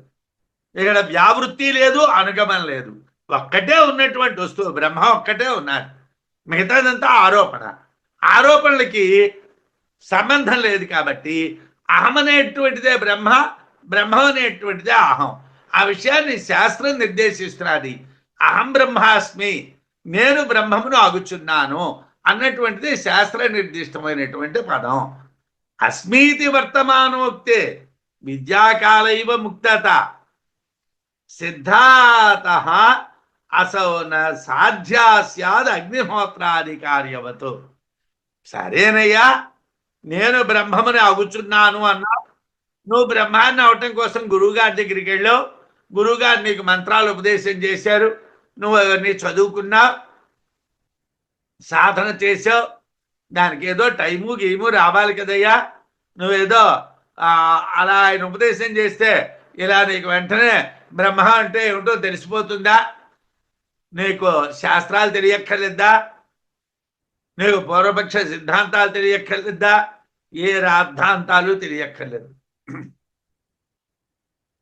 [SPEAKER 1] ఇక్కడ వ్యావృత్తి లేదు, అనుగమనం లేదు. ఒక్కటే ఉన్నటువంటి వస్తువు బ్రహ్మ ఒక్కటే ఉన్నారు, మిగతాదంతా ఆరోపణ. ఆరోపణలకి సంబంధం లేదు కాబట్టి అహం అనేటువంటిదే బ్రహ్మ, బ్రహ్మం అనేటువంటిదే అహం. ఆ విషయాన్ని శాస్త్రం నిర్దేశిస్తున్నది. అహం బ్రహ్మాస్మి, నేను బ్రహ్మమును అగుచున్నాను అన్నటువంటిది శాస్త్ర నిర్దిష్టమైనటువంటి పదం. అస్మీతి వర్తమానోక్తే విద్యాకాలైవ ముక్తత సిద్ధాత అసౌ సాధ్యా స్యాద్ అగ్నిహోత్రాది కార్యవతు. సరేనయ్యా, నేను బ్రహ్మముని అగుచున్నాను అన్నా, నువ్వు బ్రహ్మాన్ని అవటం కోసం గురువుగారి దగ్గరికి వెళ్ళావు, గురువుగారు నీకు మంత్రాలు ఉపదేశం చేశారు, నువ్వు అవన్నీ చదువుకున్నావు, సాధన చేసావు, దానికి ఏదో టైము గీము రావాలి కదయ్యా. నువ్వేదో అలా ఆయన ఉపదేశం చేస్తే ఇలా నీకు వెంటనే బ్రహ్మ అంటే ఏమిటో తెలిసిపోతుందా? నీకు శాస్త్రాలు తెలియక్కర్లేదా? నీకు పూర్వపక్ష సిద్ధాంతాలు తెలియక్కర్లేదా? ఏ రాద్ధాంతాలు తెలియక్కర్లేదు.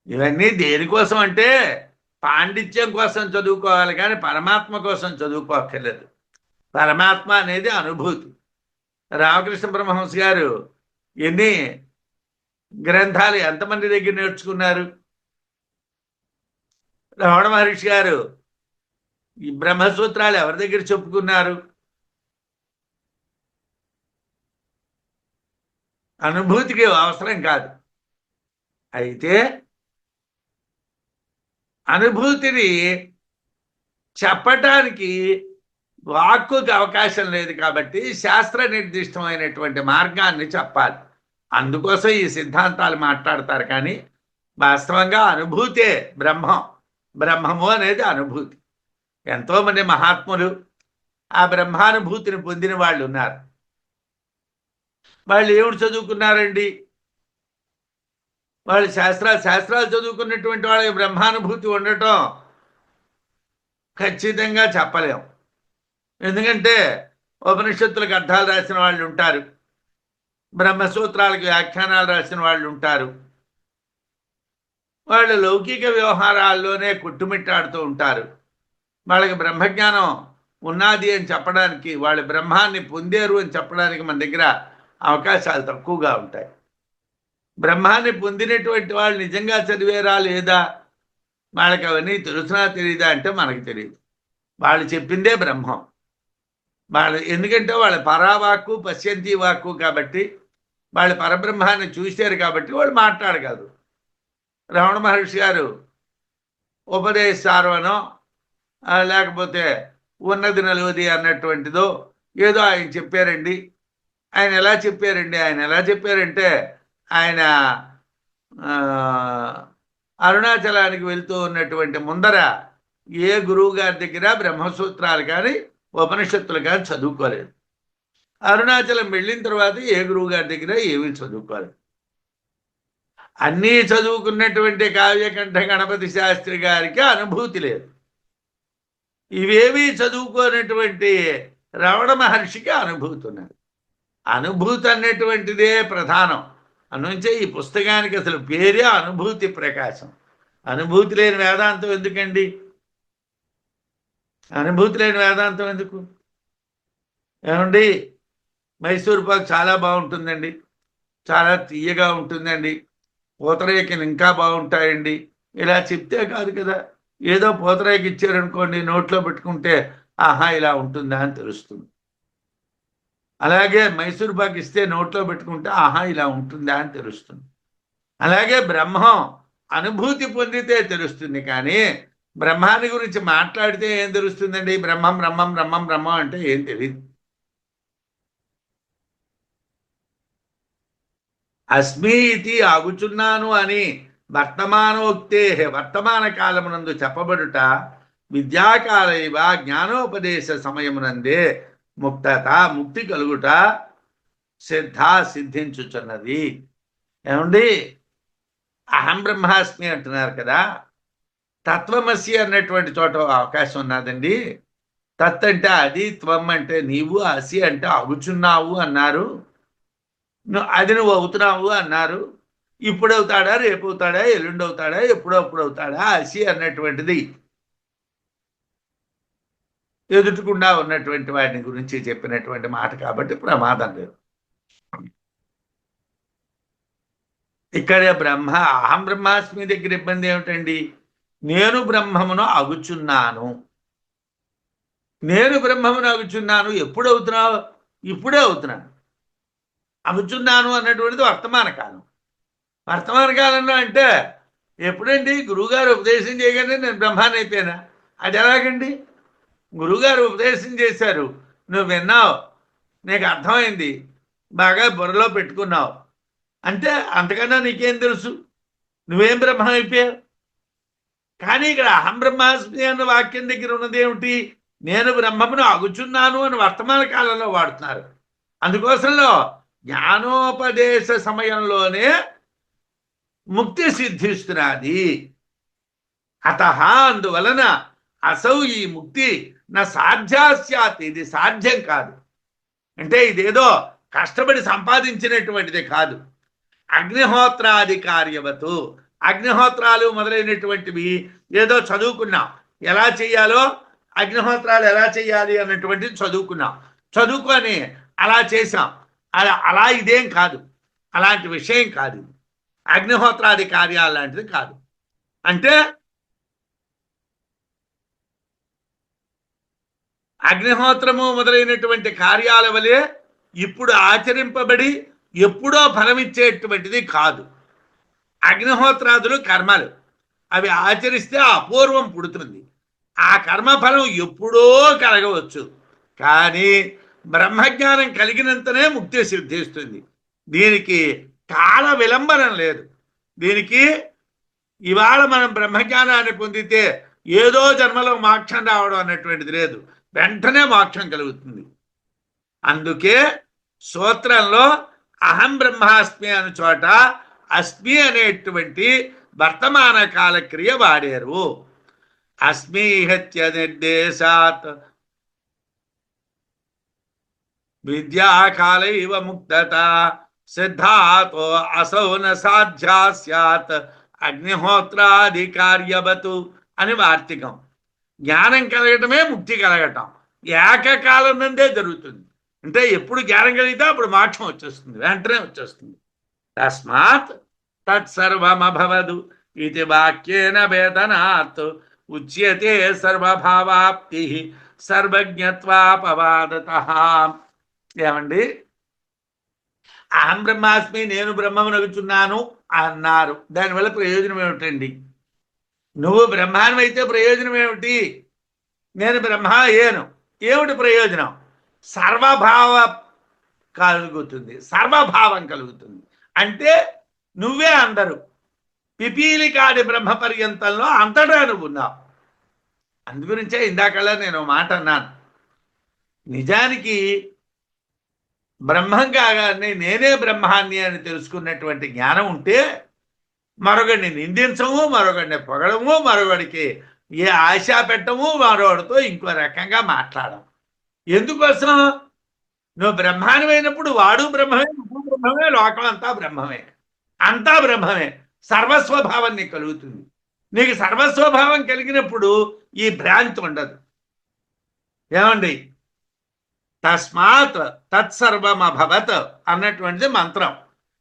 [SPEAKER 1] ఇవన్నీ దేనికోసం అంటే పాండిత్యం కోసం చదువుకోవాలి, కానీ పరమాత్మ కోసం చదువుకోక్కర్లేదు. పరమాత్మ అనేది అనుభూతి. రామకృష్ణ పరమహంస గారు ఎన్ని గ్రంథాలు ఎంతమంది దగ్గర నేర్చుకున్నారు? రమణ మహర్షి గారు ఈ బ్రహ్మసూత్రాలు ఎవరి దగ్గర చెప్పుకున్నారు? అనుభూతికి అవసరం కాదు. అయితే అనుభూతిని చెప్పటానికి వాక్కుకి అవకాశం లేదు కాబట్టి శాస్త్ర నిర్దిష్టమైనటువంటి మార్గాన్ని చెప్పాలి. అందుకోసం ఈ సిద్ధాంతాలు మాట్లాడతారు. కానీ వాస్తవంగా అనుభూతే బ్రహ్మం. బ్రహ్మము అనేది అనుభూతి. ఎంతోమంది మహాత్ములు ఆ బ్రహ్మానుభూతిని పొందిన వాళ్ళు ఉన్నారు. వాళ్ళు ఏమిటి చదువుకున్నారండి? వాళ్ళు శాస్త్రాలు చదువుకున్నటువంటి వాళ్ళకి బ్రహ్మానుభూతి ఉండటం ఖచ్చితంగా చెప్పలేం. ఎందుకంటే ఉపనిషత్తులకు అర్థాలు రాసిన వాళ్ళు ఉంటారు, బ్రహ్మసూత్రాలకు వ్యాఖ్యానాలు రాసిన వాళ్ళు ఉంటారు. వాళ్ళు లౌకిక వ్యవహారాల్లోనే కుట్టుమిట్టాడుతూ ఉంటారు. వాళ్ళకి బ్రహ్మజ్ఞానం ఉన్నది అని చెప్పడానికి, వాళ్ళు బ్రహ్మాన్ని పొందేరు అని చెప్పడానికి మన దగ్గర అవకాశాలు తక్కువగా ఉంటాయి. బ్రహ్మాన్ని పొందినటువంటి వాళ్ళు నిజంగా చదివేరా లేదా, వాళ్ళకి అవన్నీ తెలుసునా తెలియదా అంటే మనకు తెలియదు. వాళ్ళు చెప్పిందే బ్రహ్మం. ఎందుకంటే వాళ్ళ పరావాక్కు పశ్యంతి వాక్కు కాబట్టి, వాళ్ళు పరబ్రహ్మాన్ని చూశారు కాబట్టి వాళ్ళు మాట్లాడగలరు. రమణ మహర్షి గారు ఉపదేశారవనో లేకపోతే ఉన్నది నలువది అన్నటువంటిదో ఏదో ఆయన చెప్పారండి. ఆయన ఎలా చెప్పారంటే ఆయన అరుణాచలానికి వెళ్తూ ఉన్నటువంటి ముందర ఏ గురువు గారి దగ్గర బ్రహ్మసూత్రాలు కానీ ఉపనిషత్తులు కానీ చదువుకోలేదు. అరుణాచలం వెళ్ళిన తర్వాత ఏ గురువు గారి దగ్గర ఏమీ చదువుకోలేదు. అన్నీ చదువుకున్నటువంటి కావ్యకంఠ గణపతి శాస్త్రి గారికి అనుభూతి లేదు. ఇవేమీ చదువుకోనటువంటి రమణ మహర్షికి అనుభూతి ఉన్నది. అనుభూతి అన్నటువంటిదే ప్రధానం. అందుంచే ఈ పుస్తకానికి అసలు పేరే అనుభూతి ప్రకాశం. అనుభూతి లేని వేదాంతం ఎందుకండి? అనుభూతి లేని వేదాంతం ఎందుకు? ఏమండి, మైసూర్ పాక్ చాలా బాగుంటుందండి, చాలా తీయగా ఉంటుందండి, పూతరేకులు ఇంకా బాగుంటాయండి, ఇలా చెప్తే కాదు కదా. ఏదో పూతరేకు ఇచ్చారనుకోండి, నోట్లో పెట్టుకుంటే ఆహా ఇలా ఉంటుందా అని తెలుస్తుంది. అలాగే మైసూర్ పాక్ ఇస్తే నోట్లో పెట్టుకుంటే ఆహా ఇలా ఉంటుందా అని తెలుస్తుంది. అలాగే బ్రహ్మం అనుభూతి పొందితే తెలుస్తుంది, కానీ బ్రహ్మాన్ని గురించి మాట్లాడితే ఏం తెలుస్తుందండి? బ్రహ్మం బ్రహ్మం బ్రహ్మం బ్రహ్మం అంటే ఏం తెలియదు. అస్మి ఇది ఆగుచున్నాను అని వర్తమానోక్తే వర్తమాన కాలమునందు చెప్పబడుట విద్యాకాలైవ జ్ఞానోపదేశ సమయమునందే ముక్తత ముక్తి కలుగుట సిద్ధించుచున్నది. ఏమండి, అహం బ్రహ్మాస్మి అంటున్నారు కదా, తత్వమసి అన్నటువంటి చోట అవకాశం ఉన్నదండి. తత్ అంటే అది, త్వం అంటే నీవు, అసి అంటే అగుచున్నావు అన్నారు. అది నువ్వు అవుతున్నావు అన్నారు. ఇప్పుడు అవుతాడా, రేపు అవుతాడా, ఎల్లుండి అవుతాడా, ఎప్పుడప్పుడు అవుతాడా? అసి అన్నటువంటిది ఎదుటకుండా ఉన్నటువంటి వాటిని గురించి చెప్పినటువంటి మాట కాబట్టి ప్రమాదం లేదు. ఇక్కడ అహం బ్రహ్మాస్మి దగ్గర ఇబ్బంది ఏమిటండి? నేను బ్రహ్మమును అగుచున్నాను. నేను బ్రహ్మమును అగుచున్నాను ఎప్పుడు అవుతున్నావు? ఇప్పుడే అవుతున్నాను. అగుచున్నాను అన్నటువంటిది వర్తమాన కాలం. వర్తమాన కాలంలో అంటే ఎప్పుడండి? గురువుగారు ఉపదేశం చేయగానే నేను బ్రహ్మాన్ని అయిపోయానా? అది ఎలాగండి? గురువుగారు ఉపదేశం చేశారు, నువ్వు విన్నావు, నీకు అర్థమైంది, బాగా బుర్రలో పెట్టుకున్నావు అంటే అంతకన్నా నీకేం తెలుసు? నువ్వేం బ్రహ్మం అయిపోయావు? కానీ ఇక్కడ అహం బ్రహ్మాస్మి అన్న వాక్యం దగ్గర ఉన్నది ఏమిటి? నేను బ్రహ్మమును అగుచున్నాను అని వర్తమాన కాలంలో వాడుతున్నారు. అందుకోసంలో జ్ఞానోపదేశ సమయంలోనే ముక్తి సిద్ధిస్తున్నది. అత అందువలన అసౌ ఈ ముక్తి నా సాధ్యాస్యాత్, ఇది సాధ్యం కాదు. అంటే ఇదేదో కష్టపడి సంపాదించినటువంటిది కాదు. అగ్నిహోత్రాది కార్యవతు, అగ్నిహోత్రాలు మొదలైనటువంటివి ఏదో చదువుకున్నాం, ఎలా చేయాలో, అగ్నిహోత్రాలు ఎలా చేయాలి అన్నటువంటిది చదువుకున్నాం, చదువుకొని అలా చేశాం. అలా ఇదేం కాదు, అలాంటి విషయం కాదు. అగ్నిహోత్రాది కార్యాలు లాంటిది కాదు. అంటే అగ్నిహోత్రము మొదలైనటువంటి కార్యాల వలె ఇప్పుడు ఆచరింపబడి ఎప్పుడో ఫలమిచ్చేటువంటిది కాదు. అగ్నిహోత్రాదులు కర్మలు, అవి ఆచరిస్తే అపూర్వం పుడుతుంది. ఆ కర్మఫలం ఎప్పుడో కలగవచ్చు, కానీ బ్రహ్మజ్ఞానం కలిగినంతనే ముక్తి సిద్ధిస్తుంది. దీనికి కాల విలంబనం లేదు. దీనికి ఇవాళ మనం బ్రహ్మజ్ఞానాన్ని పొందితే ఏదో జన్మలో మోక్షం రావడం అన్నటువంటిది లేదు, వెంటనే మోక్షం కలుగుతుంది. అందుకే సూత్రంలో అహం బ్రహ్మాస్మి అనే చోట అస్మి అనేటువంటి వర్తమాన కాలక్రియ వాడారు. అస్మీహత్య నిర్దేశాత్ విద్యాకాలైవ ముక్తత సిద్ధాతో అసౌ న సాధ్యా స్యాత్ అగ్నిహోత్రాది కార్యవతు అని వార్తికం. జ్ఞానం కలగటమే ముక్తి కలగటం ఏకకాలం నందే జరుగుతుంది. అంటే ఎప్పుడు జ్ఞానం కలిగితే అప్పుడు మోక్షం వచ్చేస్తుంది, వెంటనే వచ్చేస్తుంది. తస్మాత్ తత్సర్వమభవదు ఇది వాక్యేన వేదనాత్ ఉచ్యతే సర్వభావాప్తి సర్వజ్ఞత్వాపవాదతః. ఏమండి, అహం బ్రహ్మాస్మి, నేను బ్రహ్మమునగుచున్నాను అన్నారు, దానివల్ల ప్రయోజనం ఏమిటండి? నువ్వు బ్రహ్మానం అయితే ప్రయోజనం ఏమిటి? నేను బ్రహ్మ అయ్యాను, ఏమిటి ప్రయోజనం? సర్వభావ కలుగుతుంది, సర్వభావం కలుగుతుంది. అంటే నువ్వే అందరూ, పిపీలికాడి బ్రహ్మ పర్యంతంలో అంతటా నువ్వు ఉన్నావు. అందుగురించే ఇందాకలా నేను మాట అన్నాను, నిజానికి బ్రహ్మం కాగానే నేనే బ్రహ్మాన్ని అని తెలుసుకున్నటువంటి జ్ఞానం ఉంటే మరొకడిని నిందించము, మరొకడిని పొగడము, మరొకడికి ఏ ఆశ పెట్టము, మరొకడితో ఇంకో రకంగా మాట్లాడము. ఎందుకోసం? నువ్వు బ్రహ్మానిమైనప్పుడు వాడు బ్రహ్మమే, నువ్వు బ్రహ్మమే, లోకం అంతా బ్రహ్మమే, అంతా బ్రహ్మమే, సర్వస్వభావం నీకు కలుగుతుంది. నీకు సర్వస్వభావం కలిగినప్పుడు ఈ భ్రాంతి ఉండదు. ఏమండి? తస్మాత్ తత్సర్వం అభవత్ అన్నటువంటిది మంత్రం.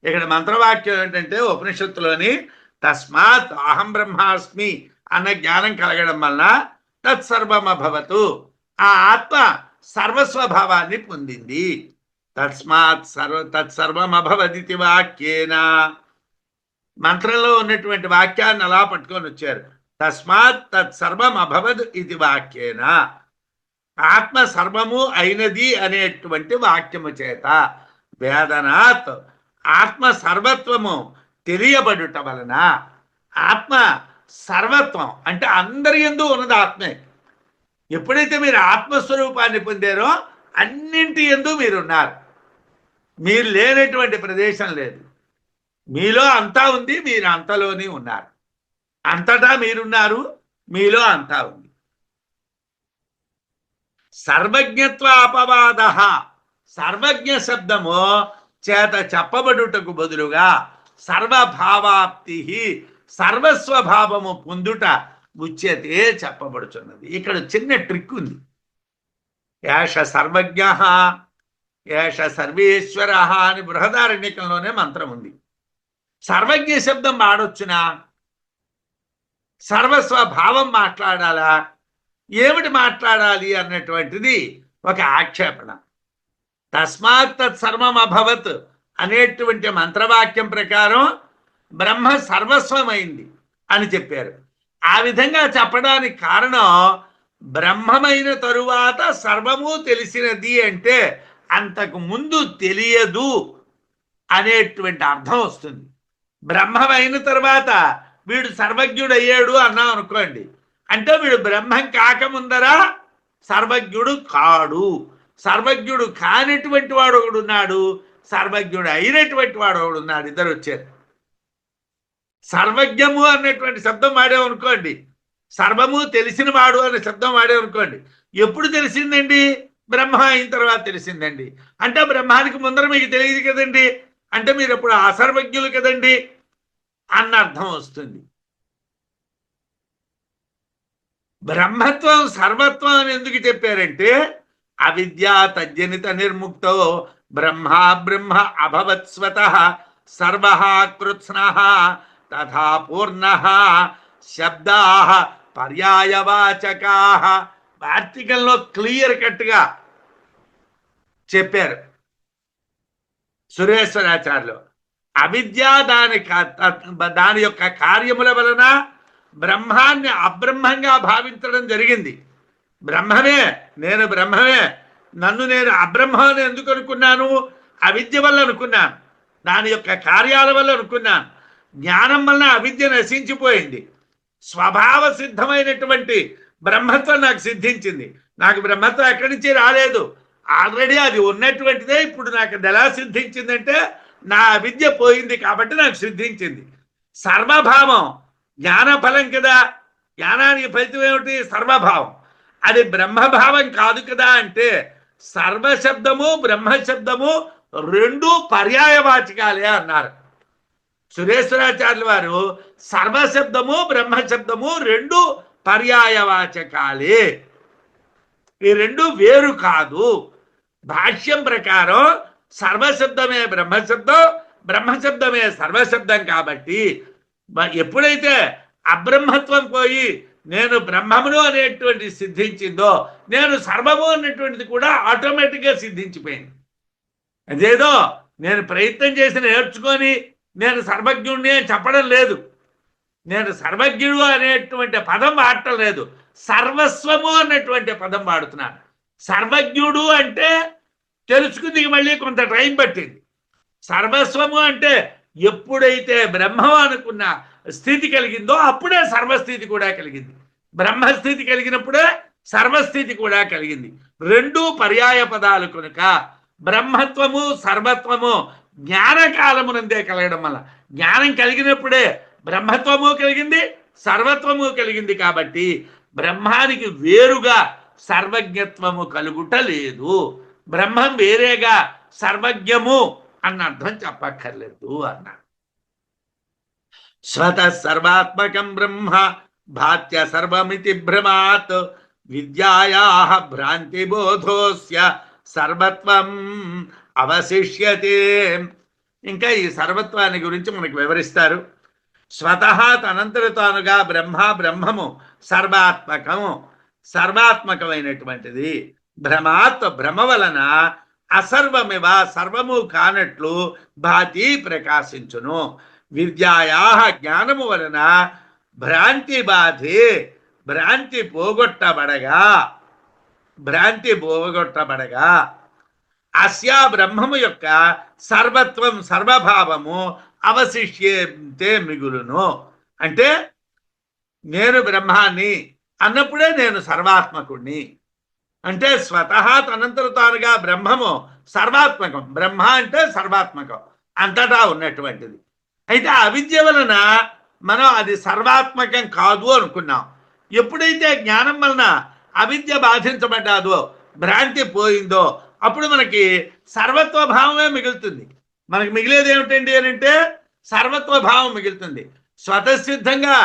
[SPEAKER 1] ఇక్కడ మంత్రవాక్యం ఏంటంటే ఉపనిషత్తులోని తస్మాత్ అహం బ్రహ్మాస్మి అన్న జ్ఞానం కలగడం వలన తత్సర్వం అభవతు, ఆ ఆత్మ సర్వస్వభావాన్ని పొందింది. తస్మాత్ తత్సర్వం అభవదితి వాక్యేన, మంత్రంలో ఉన్నటువంటి వాక్యాన్ని అలా పట్టుకొని వచ్చారు. తస్మాత్ తత్సర్వం అభవద్ ఇది వాక్యేన, ఆత్మ సర్వము అయినది అనేటువంటి వాక్యము చేత, వేదనాత్ ఆత్మ సర్వత్వము తెలియబడుట వలన, ఆత్మ సర్వత్వం అంటే అందరి యందు ఉన్నది ఆత్మే. ఎప్పుడైతే మీరు ఆత్మస్వరూపాన్ని పొందారో అన్నింటి యందు మీరున్నారు. మీరు లేనటువంటి ప్రదేశం లేదు. మీలో అంతా ఉంది, మీరు అంతలోనే ఉన్నారు. అంతటా మీరున్నారు, మీలో అంతా ఉంది. సర్వజ్ఞత్వ అపవాద, సర్వజ్ఞ శబ్దము చేత చెప్పబడుటకు బదులుగా సర్వభావాప్తి, సర్వస్వభావము పొందుట ఉచ్యతే చెప్పబడుచున్నది. ఇక్కడ చిన్న ట్రిక్ ఉంది. ఏష సర్వజ్ఞ ఏష సర్వేశ్వర అని బృహదారణ్యకంలోనే మంత్రం ఉంది. సర్వజ్ఞ శబ్దం వాడొచ్చునా? సర్వస్వభావం మాట్లాడాలా? ఏమిటి మాట్లాడాలి అన్నటువంటిది ఒక ఆక్షేపణ. తస్మాత్ తత్సర్వం అభవత్ అనేటువంటి మంత్రవాక్యం ప్రకారం బ్రహ్మ సర్వస్వమైంది అని చెప్పారు. ఆ విధంగా చెప్పడానికి కారణం, బ్రహ్మమైన తరువాత సర్వము తెలిసినది అంటే అంతకు ముందు తెలియదు అనేటువంటి అర్థం వస్తుంది. బ్రహ్మమైన తర్వాత వీడు సర్వజ్ఞుడు అయ్యాడు అన్నాం అనుకోండి, అంటే వీడు బ్రహ్మం కాకముందరా సర్వజ్ఞుడు కాడు. సర్వజ్ఞుడు కానిటువంటి వాడు ఒకడున్నాడు, సర్వజ్ఞుడు అయినటువంటి వాడు ఒకడున్నాడు. ఇద్దరు వచ్చారు. సర్వజ్ఞము అన్నటువంటి శబ్దం వాడేమనుకోండి, సర్వము తెలిసిన వాడు అనే శబ్దం వాడేమనుకోండి, ఎప్పుడు తెలిసిందండి? బ్రహ్మ అయిన తర్వాత తెలిసిందండి. అంటే బ్రహ్మానికి ముందర మీకు తెలియదు కదండి, అంటే మీరు ఎప్పుడు అసర్వజ్ఞులు కదండి అన్న అర్థం వస్తుంది. బ్రహ్మత్వం సర్వత్వం అని ఎందుకు చెప్పారంటే, అవిద్యా తజ్జనిత నిర్ముక్తో బ్రహ్మా బ్రహ్మ అభవత్స్వతః సర్వః కృత్స్నః తథా పూర్ణః శబ్దాః పర్యాయవాచకాః. వార్తికంలో క్లియర్ కట్గా చెప్పారు సురేశ్వరాచార్యులు. అవిద్య దాని యొక్క కార్యముల వలన బ్రహ్మాన్ని అబ్రహ్మంగా భావించడం జరిగింది. బ్రహ్మమే, నేను బ్రహ్మమే, నన్ను నేను అబ్రహ్మని ఎందుకు అనుకున్నాను? అవిద్య వల్ల అనుకున్నాను, దాని యొక్క కార్యాల వల్ల అనుకున్నాను. జ్ఞానం వలన అవిద్య నశించిపోయింది. స్వభావ సిద్ధమైనటువంటి బ్రహ్మత్వం నాకు సిద్ధించింది. నాకు బ్రహ్మత్వం ఎక్కడి నుంచి రాలేదు, ఆల్రెడీ అది ఉన్నటువంటిదే. ఇప్పుడు నాకు అది ఎలా సిద్ధించిందంటే, నా అవిద్య పోయింది కాబట్టి నాకు సిద్ధించింది. సర్వభావం జ్ఞానఫలం కదా, జ్ఞానానికి ఫలితం ఏమిటి? సర్వభావం. అది బ్రహ్మభావం కాదు కదా అంటే, సర్వశబ్దము బ్రహ్మశబ్దము రెండు పర్యాయవాచకాలే అన్నారు సురేశ్వరాచార్యుల వారు. సర్వశబ్దము బ్రహ్మశబ్దము రెండు పర్యాయవాచకాలే, ఈ రెండు వేరు కాదు. భాష్యం ప్రకారం సర్వశబ్దమే బ్రహ్మశబ్దం, బ్రహ్మశబ్దమే సర్వశబ్దం. కాబట్టి ఎప్పుడైతే అబ్రహ్మత్వం పోయి నేను బ్రహ్మమును అనేటువంటి సిద్ధించిందో, నేను సర్వము అన్నటువంటిది కూడా ఆటోమేటిక్గా సిద్ధించిపోయింది. అదేదో నేను ప్రయత్నం చేసి నేర్చుకొని నేను సర్వజ్ఞుడిని అని చెప్పడం లేదు. నేను సర్వజ్ఞుడు అనేటువంటి పదం వాడటం లేదు, సర్వస్వము అన్నటువంటి పదం వాడుతున్నాను. సర్వజ్ఞుడు అంటే తెలుసుకుంది మళ్ళీ కొంత టైం పట్టింది. సర్వస్వము అంటే ఎప్పుడైతే బ్రహ్మం అనుకున్న స్థితి కలిగిందో అప్పుడే సర్వస్థితి కూడా కలిగింది. బ్రహ్మస్థితి కలిగినప్పుడే సర్వస్థితి కూడా కలిగింది. రెండు పర్యాయ పదాలు కనుక బ్రహ్మత్వము సర్వత్వము జ్ఞానకాలమునందే కలగడం వల్ల, జ్ఞానం కలిగినప్పుడే బ్రహ్మత్వము కలిగింది, సర్వత్వము కలిగింది. కాబట్టి బ్రహ్మానికి వేరుగా సర్వజ్ఞత్వము కలుగుట లేదు. బ్రహ్మం వేరేగా సర్వజ్ఞము అన్న అర్థం చెప్పక్కర్లేదు అన్నాడు. స్వత సర్వాత్మకం బ్రహ్మ భాత్య సర్వమితి భ్రమాత్ విద్యాయాః భ్రాంతిబోధోస్య సర్వత్వం అవశిష్యతే. ఇంకా ఈ సర్వత్వాన్ని గురించి మనకు వివరిస్తారు. స్వతహా తనంతట తానుగా బ్రహ్మము సర్వాత్మకమైనటువంటిది. భ్రమ వలన అసర్వమివ సర్వము కానట్లు భాతి ప్రకాశించును. విద్యాయా జ్ఞానము వలన భ్రాంతి బాధి భ్రాంతి పోగొట్టబడగా అస్యా బ్రహ్మము యొక్క సర్వత్వం సర్వభావము అవశిష్యతే మిగులును. అంటే నేను బ్రహ్మాన్ని అన్నప్పుడే నేను సర్వాత్మకుణ్ణి. అంటే స్వతహా తనంతట తానుగా బ్రహ్మము సర్వాత్మకం. బ్రహ్మ అంటే సర్వాత్మకం, అంతటా ఉన్నటువంటిది. అయితే అవిద్య వలన మనం అది సర్వాత్మకం కాదు అనుకున్నాం. ఎప్పుడైతే జ్ఞానం వలన అవిద్య బాధించబడ్డాదో, భ్రాంతి పోయిందో, అప్పుడు మనకి సర్వత్వ భావమే మిగులుతుంది. మనకి మిగిలేది ఏమిటండి అని అంటే సర్వత్వ భావం మిగులుతుంది. స్వతసిద్ధంగా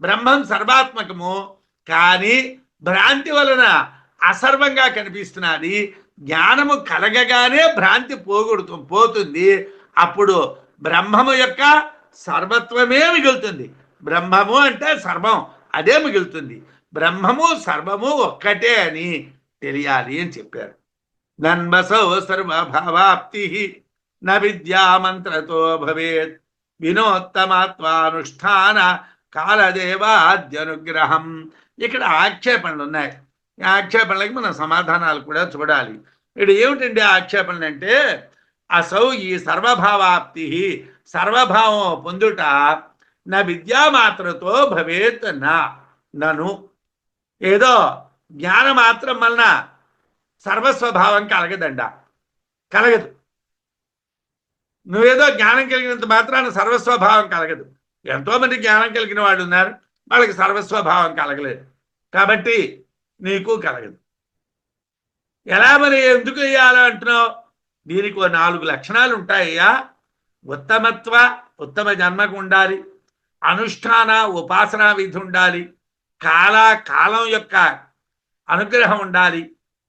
[SPEAKER 1] బ్రహ్మం సర్వాత్మకము, కానీ భ్రాంతి వలన అసర్వంగా కనిపిస్తున్నది. జ్ఞానము కలగగానే భ్రాంతి పోతుంది. అప్పుడు బ్రహ్మము యొక్క సర్వత్వమే మిగులుతుంది. బ్రహ్మము అంటే సర్వం, అదే మిగులుతుంది. బ్రహ్మము సర్వము ఒక్కటే అని తెలియాలి అని చెప్పారు. నన్మసౌ సర్వభావాప్తి న విద్యామంత్రతో భవేత్ వినోత్తమాత్వానుష్ఠాన కాలదేవాద్యనుగ్రహం. ఇక్కడ ఆక్షేపణలు ఉన్నాయి. ఈ ఆక్షేపణలకి మనం సమాధానాలు కూడా చూడాలి. ఇక్కడ ఏమిటండి ఆక్షేపణలు అంటే, అసౌ ఈ సర్వభావాప్తి సర్వభావం పొందుట నా విద్యామాత్రతో భవేత్ నను. ఏదో జ్ఞానమాత్రం వలన సర్వస్వభావం కలగదు. నువ్వేదో జ్ఞానం కలిగినంత మాత్రాన సర్వస్వభావం కలగదు. ఎంతోమంది జ్ఞానం కలిగిన వాళ్ళు ఉన్నారు, వాళ్ళకి సర్వస్వభావం కలగలేదు. కాబట్టి నీకు కలగదు. ఎలా మరి ఎందుకు వేయాలో అంటున్నావు? దీనికి 4 లక్షణాలు ఉంటాయ్యా. ఉత్తమ జన్మకు ఉండాలి, అనుష్ఠాన ఉపాసనా విధి ఉండాలి, కాలం యొక్క అనుగ్రహం ఉండాలి,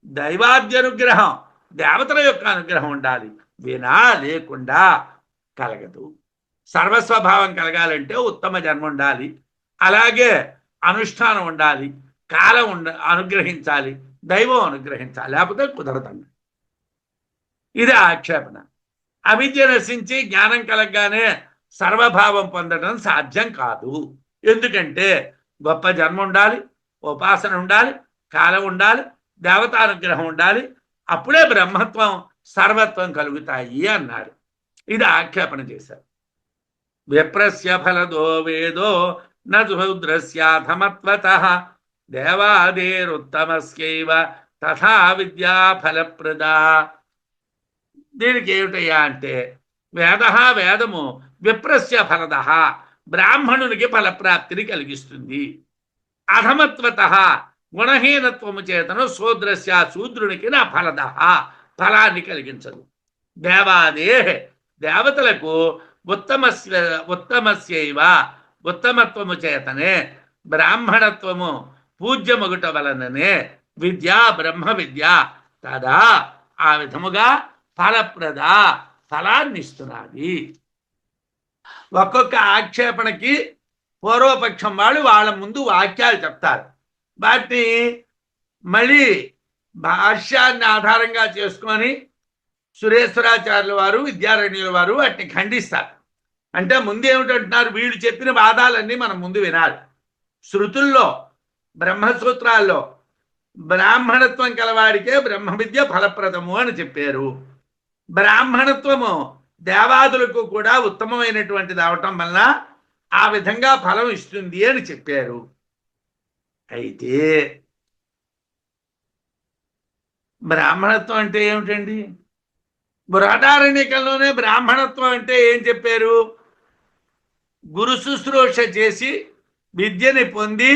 [SPEAKER 1] దైవాద్యనుగ్రహం దేవతల యొక్క అనుగ్రహం ఉండాలి. వినా లేకుండా కలగదు. సర్వస్వభావం కలగాలంటే ఉత్తమ జన్మ ఉండాలి, అలాగే అనుష్ఠానం ఉండాలి, కాలం అనుగ్రహించాలి, దైవం అనుగ్రహించాలి, లేకపోతే కుదరదండి. ఇది ఆక్షేపణ. అవిద్య నశించి జ్ఞానం కలగగానే సర్వభావం పొందడం సాధ్యం కాదు. ఎందుకంటే గొప్ప జన్మ ఉండాలి, ఉపాసన ఉండాలి, కాలం ఉండాలి, దేవతానుగ్రహం ఉండాలి, అప్పుడే బ్రహ్మత్వం సర్వత్వం కలుగుతాయి అన్నాడు. ఇది ఆక్షేపణ చేశారు. విప్రస్య ఫలదో వేదో నూద్రస్యాధమత్వతః దేవాదేరుత్తమస్యైవ తథా విద్యా ఫలప్రదా. దీనికి ఏమిటయ్యా అంటే, వేదము విప్రస్య ఫలద బ్రాహ్మణునికి ఫలప్రాప్తిని కలిగిస్తుంది. అధమత్వత గుణహీనత్వము చేతను శూద్రస్య శూద్రునికి నా ఫలద ఫలాన్ని కలిగించదు. దేవతలకు ఉత్తమస్యైవ ఉత్తమత్వము చేతనే బ్రాహ్మణత్వము పూజ్యమగుట వలననే బ్రహ్మ విద్య తదా ఆ విధముగా ఫలప్రద ఫలాన్ని ఇస్తున్నది. ఒక్కొక్క ఆక్షేపణకి పూర్వపక్షం వాళ్ళ ముందు వాక్యాలు చెప్తారు. వాటిని మళ్ళీ భాష్యాన్ని ఆధారంగా చేసుకొని సురేశ్వరాచార్యుల వారు, విద్యారణ్యుల వారు వాటిని ఖండిస్తారు. అంటే ముందు ఏమిటంటున్నారు, వీళ్ళు చెప్పిన వాదాలన్నీ మనం ముందు వినాలి. శృతుల్లో బ్రహ్మసూత్రాల్లో బ్రాహ్మణత్వం కలవాడికే బ్రహ్మ విద్య ఫలప్రదము అని చెప్పారు. బ్రాహ్మణత్వము దేవాదులకు కూడా ఉత్తమమైనటువంటిది అవటం వలన ఆ విధంగా ఫలం ఇస్తుంది అని చెప్పారు. అయితే బ్రాహ్మణత్వం అంటే ఏమిటండి? బృహదారణ్యకంలోనే బ్రాహ్మణత్వం అంటే ఏం చెప్పారు? గురు శుశ్రూష చేసి విద్యని పొంది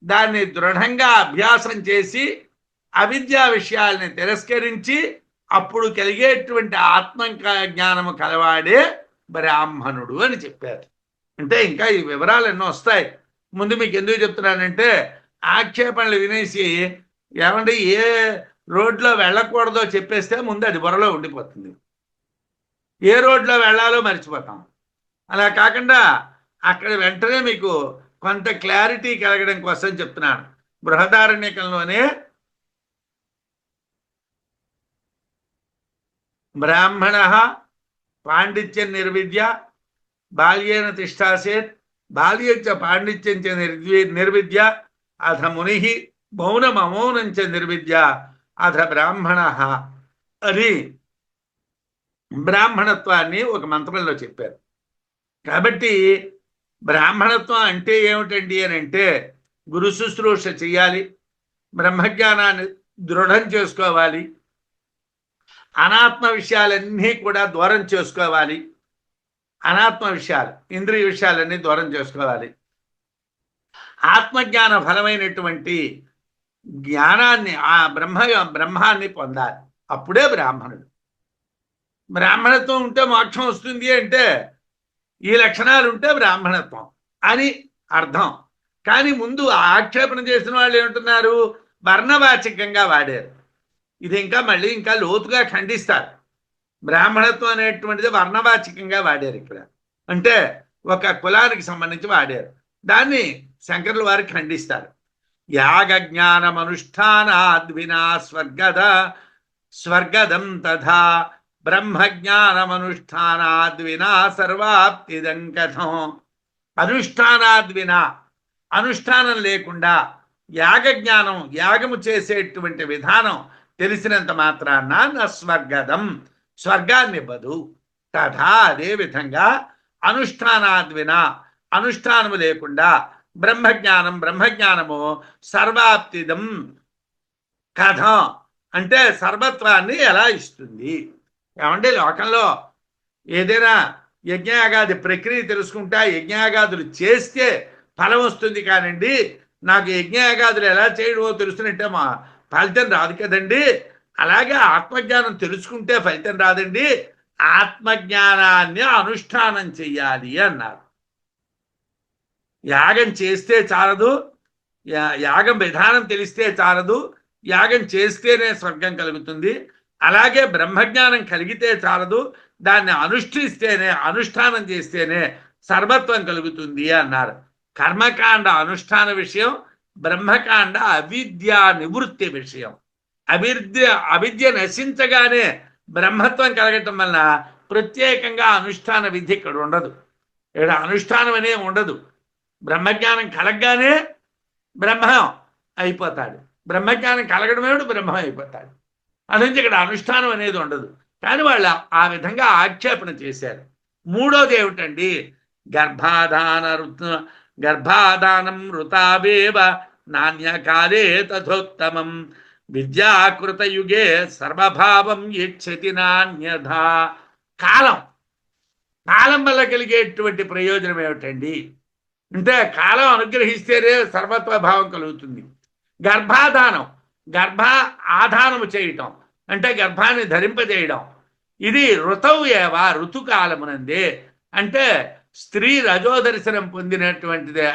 [SPEAKER 1] దాన్ని దృఢంగా అభ్యాసం చేసి అవిద్యా విషయాల్ని తిరస్కరించి అప్పుడు కలిగేటువంటి ఆత్మ జ్ఞానము కలవాడే బ్రాహ్మణుడు అని చెప్పారు. అంటే ఇంకా ఈ వివరాలు ఎన్నో వస్తాయి. ముందు మీకు ఎందుకు చెప్తున్నానంటే, ఆక్షేపణలు వినేసి ఏమంటే ఏ రోడ్లో వెళ్ళకూడదో చెప్పేస్తే ముందు అది బుర్రలో ఉండిపోతుంది. ఏ రోడ్లో వెళ్ళాలో మర్చిపోతాం. అలా కాకుండా అక్కడ వెంటనే మీకు కొంత క్లారిటీ కలగడం కోసం చెప్తున్నాను. బృహదారణ్యకంలోనే బ్రాహ్మణ పాండిత్యం నిర్విద్య బాల్యేన తిష్టాసేత్ బాల్యంచ పాండిత్యం చ నిర్విద్య అథ ముని మౌనమమౌనం చ నిర్విద్య అథ బ్రాహ్మణ అని బ్రాహ్మణత్వాన్ని ఒక మంత్రంలో చెప్పారు. కాబట్టి బ్రాహ్మణత్వం అంటే ఏమిటండి అని అంటే గురు శుశ్రూష చేయాలి, బ్రహ్మజ్ఞానాన్ని దృఢం చేసుకోవాలి, అనాత్మ విషయాలన్నీ కూడా దూరం చేసుకోవాలి, అనాత్మ విషయాలు ఇంద్రియ విషయాలన్నీ దూరం చేసుకోవాలి, ఆత్మజ్ఞాన ఫలమైనటువంటి జ్ఞానాన్ని ఆ బ్రహ్మాన్ని పొందాలి. అప్పుడే బ్రాహ్మణుడు. బ్రాహ్మణత్వం ఉంటే మోక్షం వస్తుంది అంటే ఈ లక్షణాలు ఉంటే బ్రాహ్మణత్వం అని అర్థం. కానీ ముందు ఆక్షేపణ చేసిన వాళ్ళు ఏమంటున్నారు, వర్ణవాచకంగా వాడారు. ఇది మళ్ళీ ఇంకా లోతుగా ఖండిస్తారు. బ్రాహ్మణత్వం అనేటువంటిది వర్ణవాచకంగా వాడారు. ఇక్కడ అంటే ఒక కులానికి సంబంధించి వాడారు. దాన్ని శంకరుల వారు ఖండిస్తారు. యాగ జ్ఞానం అనుష్ఠానాద్వినా స్వర్గదం తథా బ్రహ్మజ్ఞానమనుష్ఠానాద్వినా సర్వాప్తిదం కథం. అనుష్ఠానాద్వినా అనుష్ఠానం లేకుండా యాగజ్ఞానం యాగము చేసేటువంటి విధానం తెలిసినంత మాత్రాన నా స్వర్గదం స్వర్గాన్ని ఇవ్వదు. తథా అదే విధంగా అనుష్ఠానాద్వినా అనుష్ఠానము లేకుండా బ్రహ్మజ్ఞానము సర్వాప్తిదం కథం అంటే సర్వత్వాన్ని ఎలా ఇస్తుంది. ఏమంటే లోకంలో ఏదైనా యజ్ఞయాగాది ప్రక్రియ తెలుసుకుంటా యజ్ఞయాగాదులు చేస్తే ఫలం వస్తుంది కానండి నాకు యజ్ఞయాగాదులు ఎలా చేయడమో తెలుసుకుంటే మా ఫలితం రాదు కదండి. అలాగే ఆత్మజ్ఞానం తెలుసుకుంటే ఫలితం రాదండి. ఆత్మజ్ఞానాన్ని అనుష్ఠానం చెయ్యాలి అన్నారు. యాగం చేస్తే చాలదు, యాగం విధానం తెలిస్తే చాలదు, యాగం చేస్తేనే స్వర్గం కలుగుతుంది. అలాగే బ్రహ్మజ్ఞానం కలిగితే చాలదు, దాన్ని అనుష్ఠిస్తేనే అనుష్ఠానం చేస్తేనే సర్వత్వం కలుగుతుంది అన్నారు. కర్మకాండ అనుష్ఠాన విషయం, బ్రహ్మకాండ అవిద్యా నివృత్తి విషయం. అవిద్య నశించగానే బ్రహ్మత్వం కలగటం వలన ప్రత్యేకంగా అనుష్ఠాన విధి ఇక్కడ ఉండదు. ఇక్కడ అనుష్ఠానం అనే ఉండదు. బ్రహ్మజ్ఞానం కలగగానే బ్రహ్మం అయిపోతాడు. బ్రహ్మజ్ఞానం కలగడం ఏమిటి బ్రహ్మం అయిపోతాడు. అందుకే ఇక్కడ అనుష్ఠానం అనేది ఉండదు. కానీ వాళ్ళు ఆ విధంగా ఆక్షేపణ చేశారు. మూడోది ఏమిటండి, గర్భాధానం ఋతావేవ నాణ్యకాలే తథోత్తమం విద్యాకృత యుగే సర్వభావం యచ్చతి నాణ్యథా. కాలం వల్ల కలిగేటువంటి ప్రయోజనం ఏమిటండి అంటే కాలం అనుగ్రహిస్తేనే సర్వత్వ భావం కలుగుతుంది. గర్భ ఆధానము చేయటం అంటే గర్భాన్ని ధరింపజేయడం. ఇది ఋతవు ఏవ ఋతుకాలమునందే అంటే స్త్రీ రజోదర్శనం పొందినటువంటిది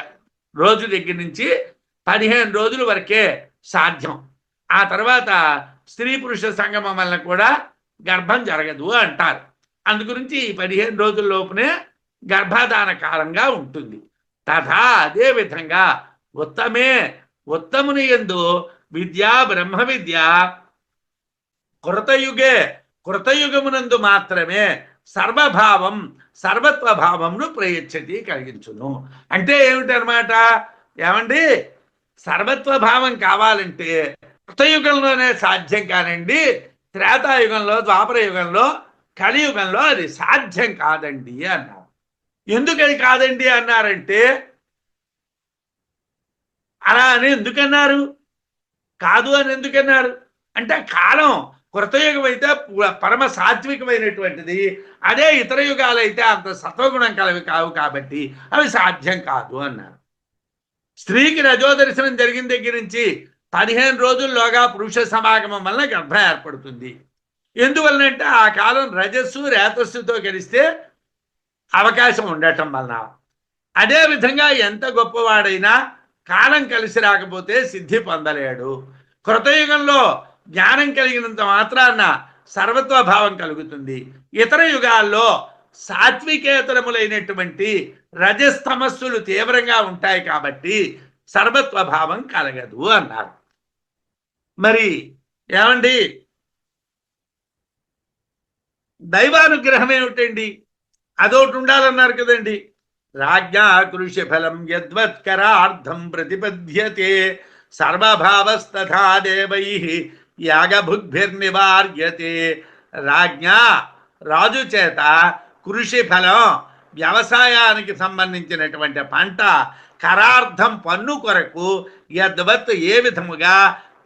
[SPEAKER 1] రోజు దగ్గర నుంచి 15 రోజుల వరకే సాధ్యం. ఆ తర్వాత స్త్రీ పురుష సంగమం వలన కూడా గర్భం జరగదు అంటారు. అందుగురించి ఈ 15 రోజుల లోపునే గర్భాధాన కాలంగా ఉంటుంది. తథా అదే విధంగా ఉత్తముని యందు విద్యా బ్రహ్మ విద్య కృతయుగమునందు మాత్రమే సర్వత్వ భావమును ప్రయచ్చతి కలిగించును. అంటే ఏమిటనమాట, ఏమండి సర్వత్వ భావం కావాలంటే కృతయుగంలోనే సాధ్యం కానండి, త్రేతాయుగంలో ద్వాపర యుగంలో కలియుగంలో అది సాధ్యం కాదండి అన్నారు. ఎందుకని కాదండి అన్నారంటే అలా అని ఎందుకన్నారు, కాదు అని ఎందుకన్నారు అంటే కాలం కృతయుగం అయితే పరమ సాత్వికమైనటువంటిది, అదే ఇతర యుగాలు అయితే అంత సత్వగుణం కలవి కావు కాబట్టి అవి సాధ్యం కాదు అన్నారు. స్త్రీకి రజోదర్శనం జరిగిన దగ్గర నుంచి 15 రోజుల్లోగా పురుష సమాగమం వలన గర్భం ఏర్పడుతుంది. ఎందువలనంటే ఆ కాలం రజస్సు రేతస్సుతో కలిస్తే అవకాశం ఉండటం వలన. అదేవిధంగా ఎంత గొప్పవాడైనా కాలం కలిసి రాకపోతే సిద్ధి పొందలేడు. కృతయుగంలో జ్ఞానం కలిగినంత మాత్రాన సర్వత్వ భావం కలుగుతుంది. ఇతర యుగాల్లో సాత్వికేతరములైనటువంటి రజస్తమస్సులు తీవ్రంగా ఉంటాయి కాబట్టి సర్వత్వ భావం కలగదు అన్నారు. మరి ఏమండి, దైవానుగ్రహం ఏమిటండి? అదొకటి ఉండాలన్నారు కదండి. రాజ్ఞా కృషి ఫలం యద్వత్కరార్థం ప్రతిపద్యతే సర్వభావస్తథా దేవై యాగభుగ్భిర్నివార్యతే. రాజ్ఞా రాజు చేత కృషి ఫలం వ్యవసాయానికి సంబంధించినటువంటి పంట కరార్థం పన్ను కొరకు యద్వత్ ఏ విధముగా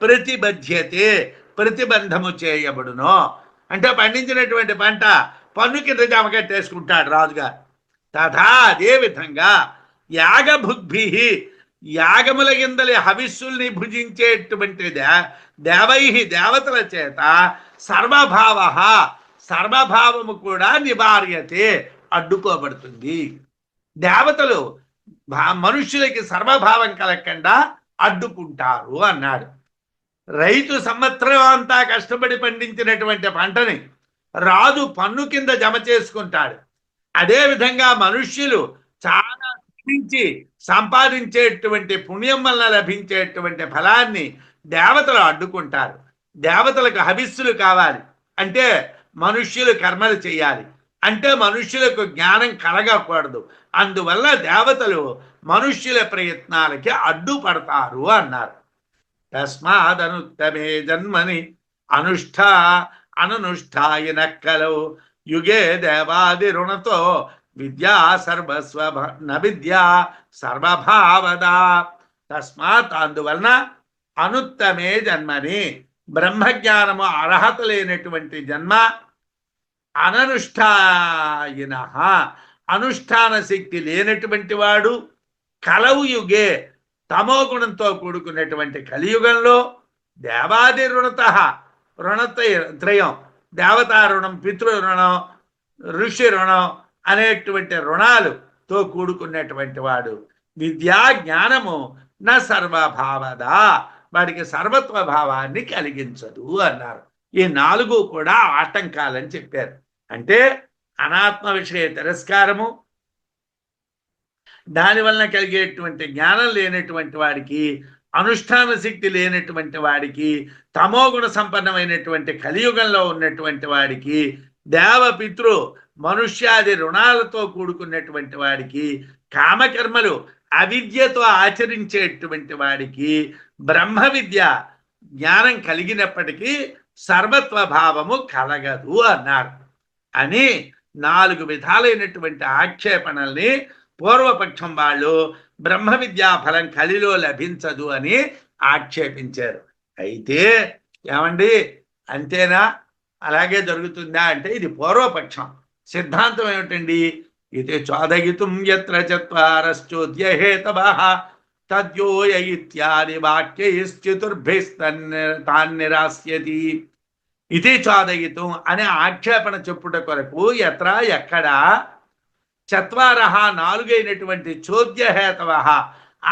[SPEAKER 1] ప్రతిబధ్యతే ప్రతిబంధము చేయబడునో, అంటే పండించినటువంటి పంట పన్ను కింద జమ కట్టేసుకుంటాడు రాజుగారు. తథా అదే విధంగా యాగభుగ్భి యాగముల కిందలి హవిస్సుల్ని భుజించేటువంటి దేవై దేవతల చేత సర్వభావ సర్వభావము కూడా నివార్యతే అడ్డుకోబడుతుంది. దేవతలు మనుష్యులకి సర్వభావం కలగకుండా అడ్డుకుంటారు అన్నాడు. రైతు సంవత్సరం అంతా కష్టపడి పండించినటువంటి పంటని రాజు పన్ను కింద జమ చేసుకుంటాడు. అదేవిధంగా మనుష్యులు చాలా శ్రమించి సంపాదించేటువంటి పుణ్యం వలన లభించేటువంటి ఫలాన్ని దేవతలు అడ్డుకుంటారు. దేవతలకు హవిస్సులు కావాలి అంటే మనుష్యులు కర్మలు చేయాలి, అంటే మనుష్యులకు జ్ఞానం కలగకూడదు. అందువల్ల దేవతలు మనుష్యుల ప్రయత్నాలకి అడ్డుపడతారు అన్నారు. తస్మాదనుత్తమే జన్మని అనునుష్ఠాయన కలవు యుగే దేవాది రుణతో విద్యా సర్వస్వ విద్యా సర్వభావదా. తస్మాత్ అందువలన అనుత్తమే జన్మని బ్రహ్మజ్ఞానము అర్హత లేనటువంటి జన్మ అననుష్ఠాయిన అనుష్ఠాన శక్తి లేనటువంటి వాడు కలవు యుగే తమో గుణంతో కూడుకున్నటువంటి కలియుగంలో దేవాది రుణత్రయం దేవతా రుణం, పితృ రుణం, ఋషి రుణం అనేటువంటి రుణాలుతో కూడుకున్నటువంటి వాడు విద్యా జ్ఞానము నా సర్వభావదా వాడికి సర్వత్వ భావాన్ని కలిగించదు అన్నారు. ఈ నాలుగు కూడా ఆటంకాలని చెప్పారు. అంటే అనాత్మ విషయ తిరస్కారము, దానివలన కలిగేటువంటి జ్ఞానం లేనటువంటి వాడికి, అనుష్ఠాన శక్తి లేనటువంటి వాడికి, తమోగుణ సంపన్నమైనటువంటి కలియుగంలో ఉన్నటువంటి వాడికి, దేవపితృ మనుష్యాది రుణాలతో కూడుకున్నటువంటి వాడికి, కామకర్మలు అవిద్యతో ఆచరించేటువంటి వాడికి బ్రహ్మ విద్య జ్ఞానం కలిగినప్పటికీ సర్వత్వ భావము కలగదు అన్నారు. అని 4 విధాలైనటువంటి ఆక్షేపణల్ని పూర్వపక్షం వాళ్ళు బ్రహ్మ విద్యా ఫలం కలిలో లభించదు అని ఆక్షేపించారు. అయితే ఏమండి అంతేనా, అలాగే జరుగుతుందా అంటే ఇది పూర్వపక్షం. సిద్ధాంతం ఏమిటండి? ఇది చోదయితుం యత్ర చత్వారశ్చోద్య హేతవః తద్యోయ ఇత్యాది వాక్యైశ్చతుర్భిస్తాన్నిరాస్యతి. ఇది చోదయితం అనే ఆక్షేపణ చెప్పుట కొరకు ఎత్ర ఎక్కడ చత్వారః 4 అయినటువంటి చోద్యహేతవః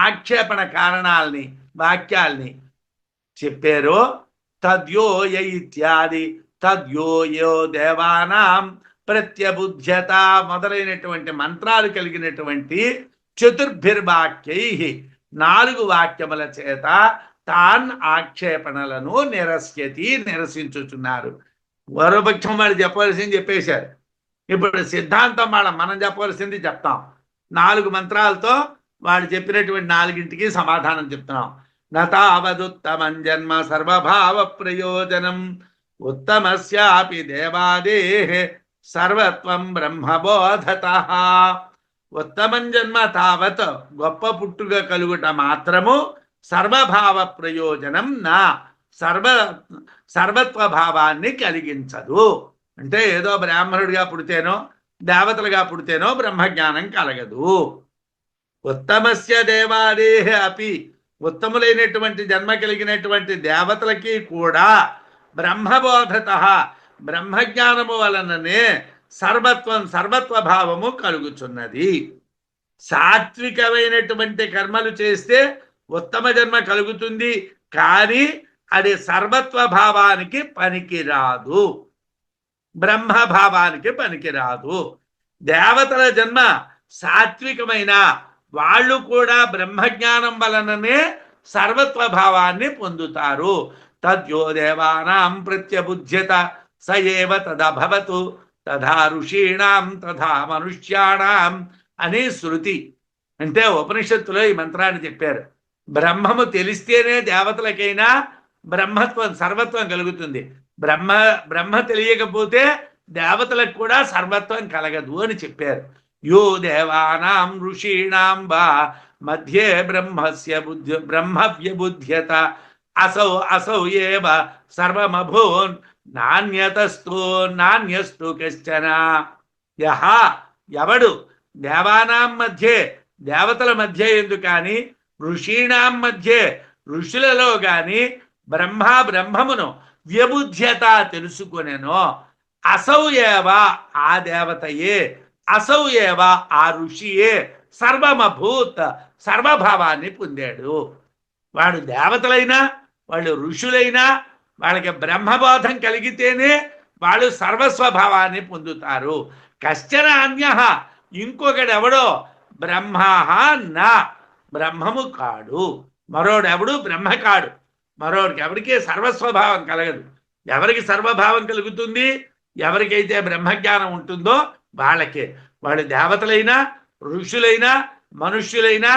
[SPEAKER 1] ఆక్షేపణ కారణాలని వాక్యాల్ని చెప్పారో తద్యోయ ఇత్యాది తద్యోయో దేవానాం ప్రత్యబుధ్యత మొదలైనటువంటి మంత్రాలు కలిగినటువంటి చతుర్భిర్వాక్యై 4 వాక్యముల చేత తాన్ ఆక్షేపణలను నిరసించుచున్నారు. పూర్వపక్షం వాళ్ళు చెప్పవలసింది చెప్పేశారు. ఇప్పుడు సిద్ధాంతం మనం చెప్పవలసింది చెప్తాం. 4 మంత్రాలతో వాడు చెప్పినటువంటి 4ంటికి సమాధానం చెప్తున్నాం. నతావదుత్తమం జన్మ సర్వభావ ప్రయోజనం ఉత్తమస్యాపి దేవాదేః సర్వత్వం బ్రహ్మబోధతః. ఉత్తమం జన్మ తావత్ గొప్ప పుట్టుక కలుగుట మాత్రము సర్వభావ ప్రయోజనం నా సర్వత్వ భావాన్ని కలిగించదు. అంటే ఏదో బ్రాహ్మణుడిగా పుడితేనో దేవతలుగా పుడితేనో బ్రహ్మజ్ఞానం కలగదు. ఉత్తమస్య దేవాదేః అపి ఉత్తములైనటువంటి జన్మ కలిగినటువంటి దేవతలకి కూడా బ్రహ్మబోధతః బ్రహ్మజ్ఞానము వలననే సర్వత్వ భావము కలుగుచున్నది. సాత్వికమైనటువంటి కర్మలు చేస్తే ఉత్తమ జన్మ కలుగుతుంది, కానీ అది సర్వత్వ భావానికి పనికిరాదు, బ్రహ్మభావానికి పనికిరాదు. దేవతల జన్మ సాత్వికమైన వాళ్ళు కూడా బ్రహ్మజ్ఞానం వలననే సర్వత్వ భావాన్ని పొందుతారు. తద్యో దేవానాం ప్రత్యబుధ్యత స ఏవ తదభవతు తథా ఋషీణాం తథా మనుష్యాణం అని శృతి. అంటే ఉపనిషత్తులో ఈ మంత్రాన్ని చెప్పారు. బ్రహ్మము తెలిస్తేనే దేవతలకైనా బ్రహ్మత్వం సర్వత్వం కలుగుతుంది. బ్రహ్మ తెలియకపోతే దేవతలకు కూడా సర్వత్వం కలగదు అని చెప్పారు. యో దేవానాం ఋషీణాం వా మధ్యే బ్రహ్మవ్యబుధ్యత అసౌ అసౌ ఏవ సర్వమభూన్ నాణ్యస్తు కశ్చన. యహ ఎవడు దేవానాం మధ్యే దేవతల మధ్య ఎందు కానీ ఋషీణాం మధ్యే ఋషులలో గాని బ్రహ్మమును వ్యబుధ్యత తెలుసుకొనెనో అసౌ ఏవ ఆ దేవతయే అసౌ ఏవ ఆ ఋషియే సర్వమభూత్ సర్వభావాన్ని పొందాడు. వాడు దేవతలైనా వాళ్ళు ఋషులైనా వాళ్ళకి బ్రహ్మబోధం కలిగితేనే వాళ్ళు సర్వస్వభావాన్ని పొందుతారు. కశ్చన అన్య ఇంకొకడెవడో బ్రహ్మ నా బ్రహ్మము కాడు, మరోడెవడు బ్రహ్మ కాడు. మరోడికి ఎవరికి సర్వస్వభావం కలగదు. ఎవరికి సర్వభావం కలుగుతుంది? ఎవరికైతే బ్రహ్మజ్ఞానం ఉంటుందో వాళ్ళకే. వాళ్ళు దేవతలైనా ఋషులైనా మనుష్యులైనా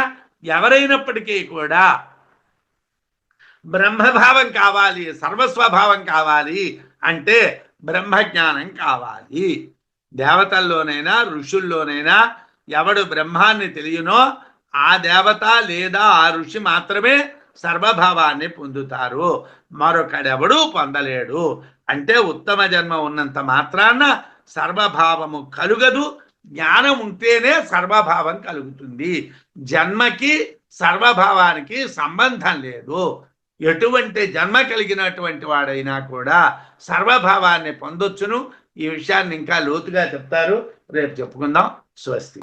[SPEAKER 1] ఎవరైనప్పటికీ కూడా బ్రహ్మభావం కావాలి, సర్వస్వభావం కావాలి అంటే బ్రహ్మజ్ఞానం కావాలి. దేవతల్లోనైనా ఋషుల్లోనైనా ఎవడు బ్రహ్మాన్ని తెలియనో ఆ దేవత లేదా ఆ ఋషి మాత్రమే సర్వభావాన్ని పొందుతారు, మరొకడెవడూ పొందలేడు. అంటే ఉత్తమ జన్మ ఉన్నంత మాత్రాన సర్వభావము కలుగదు. జ్ఞానం ఉంటేనే సర్వభావం కలుగుతుంది. జన్మకి సర్వభావానికి సంబంధం లేదు. ఎటువంటి జన్మ కలిగినటువంటి వాడైనా కూడా సర్వభావాన్ని పొందొచ్చును. ఈ విషయాన్ని ఇంకా లోతుగా చెప్తారు, రేపు చెప్పుకుందాం. స్వస్తి.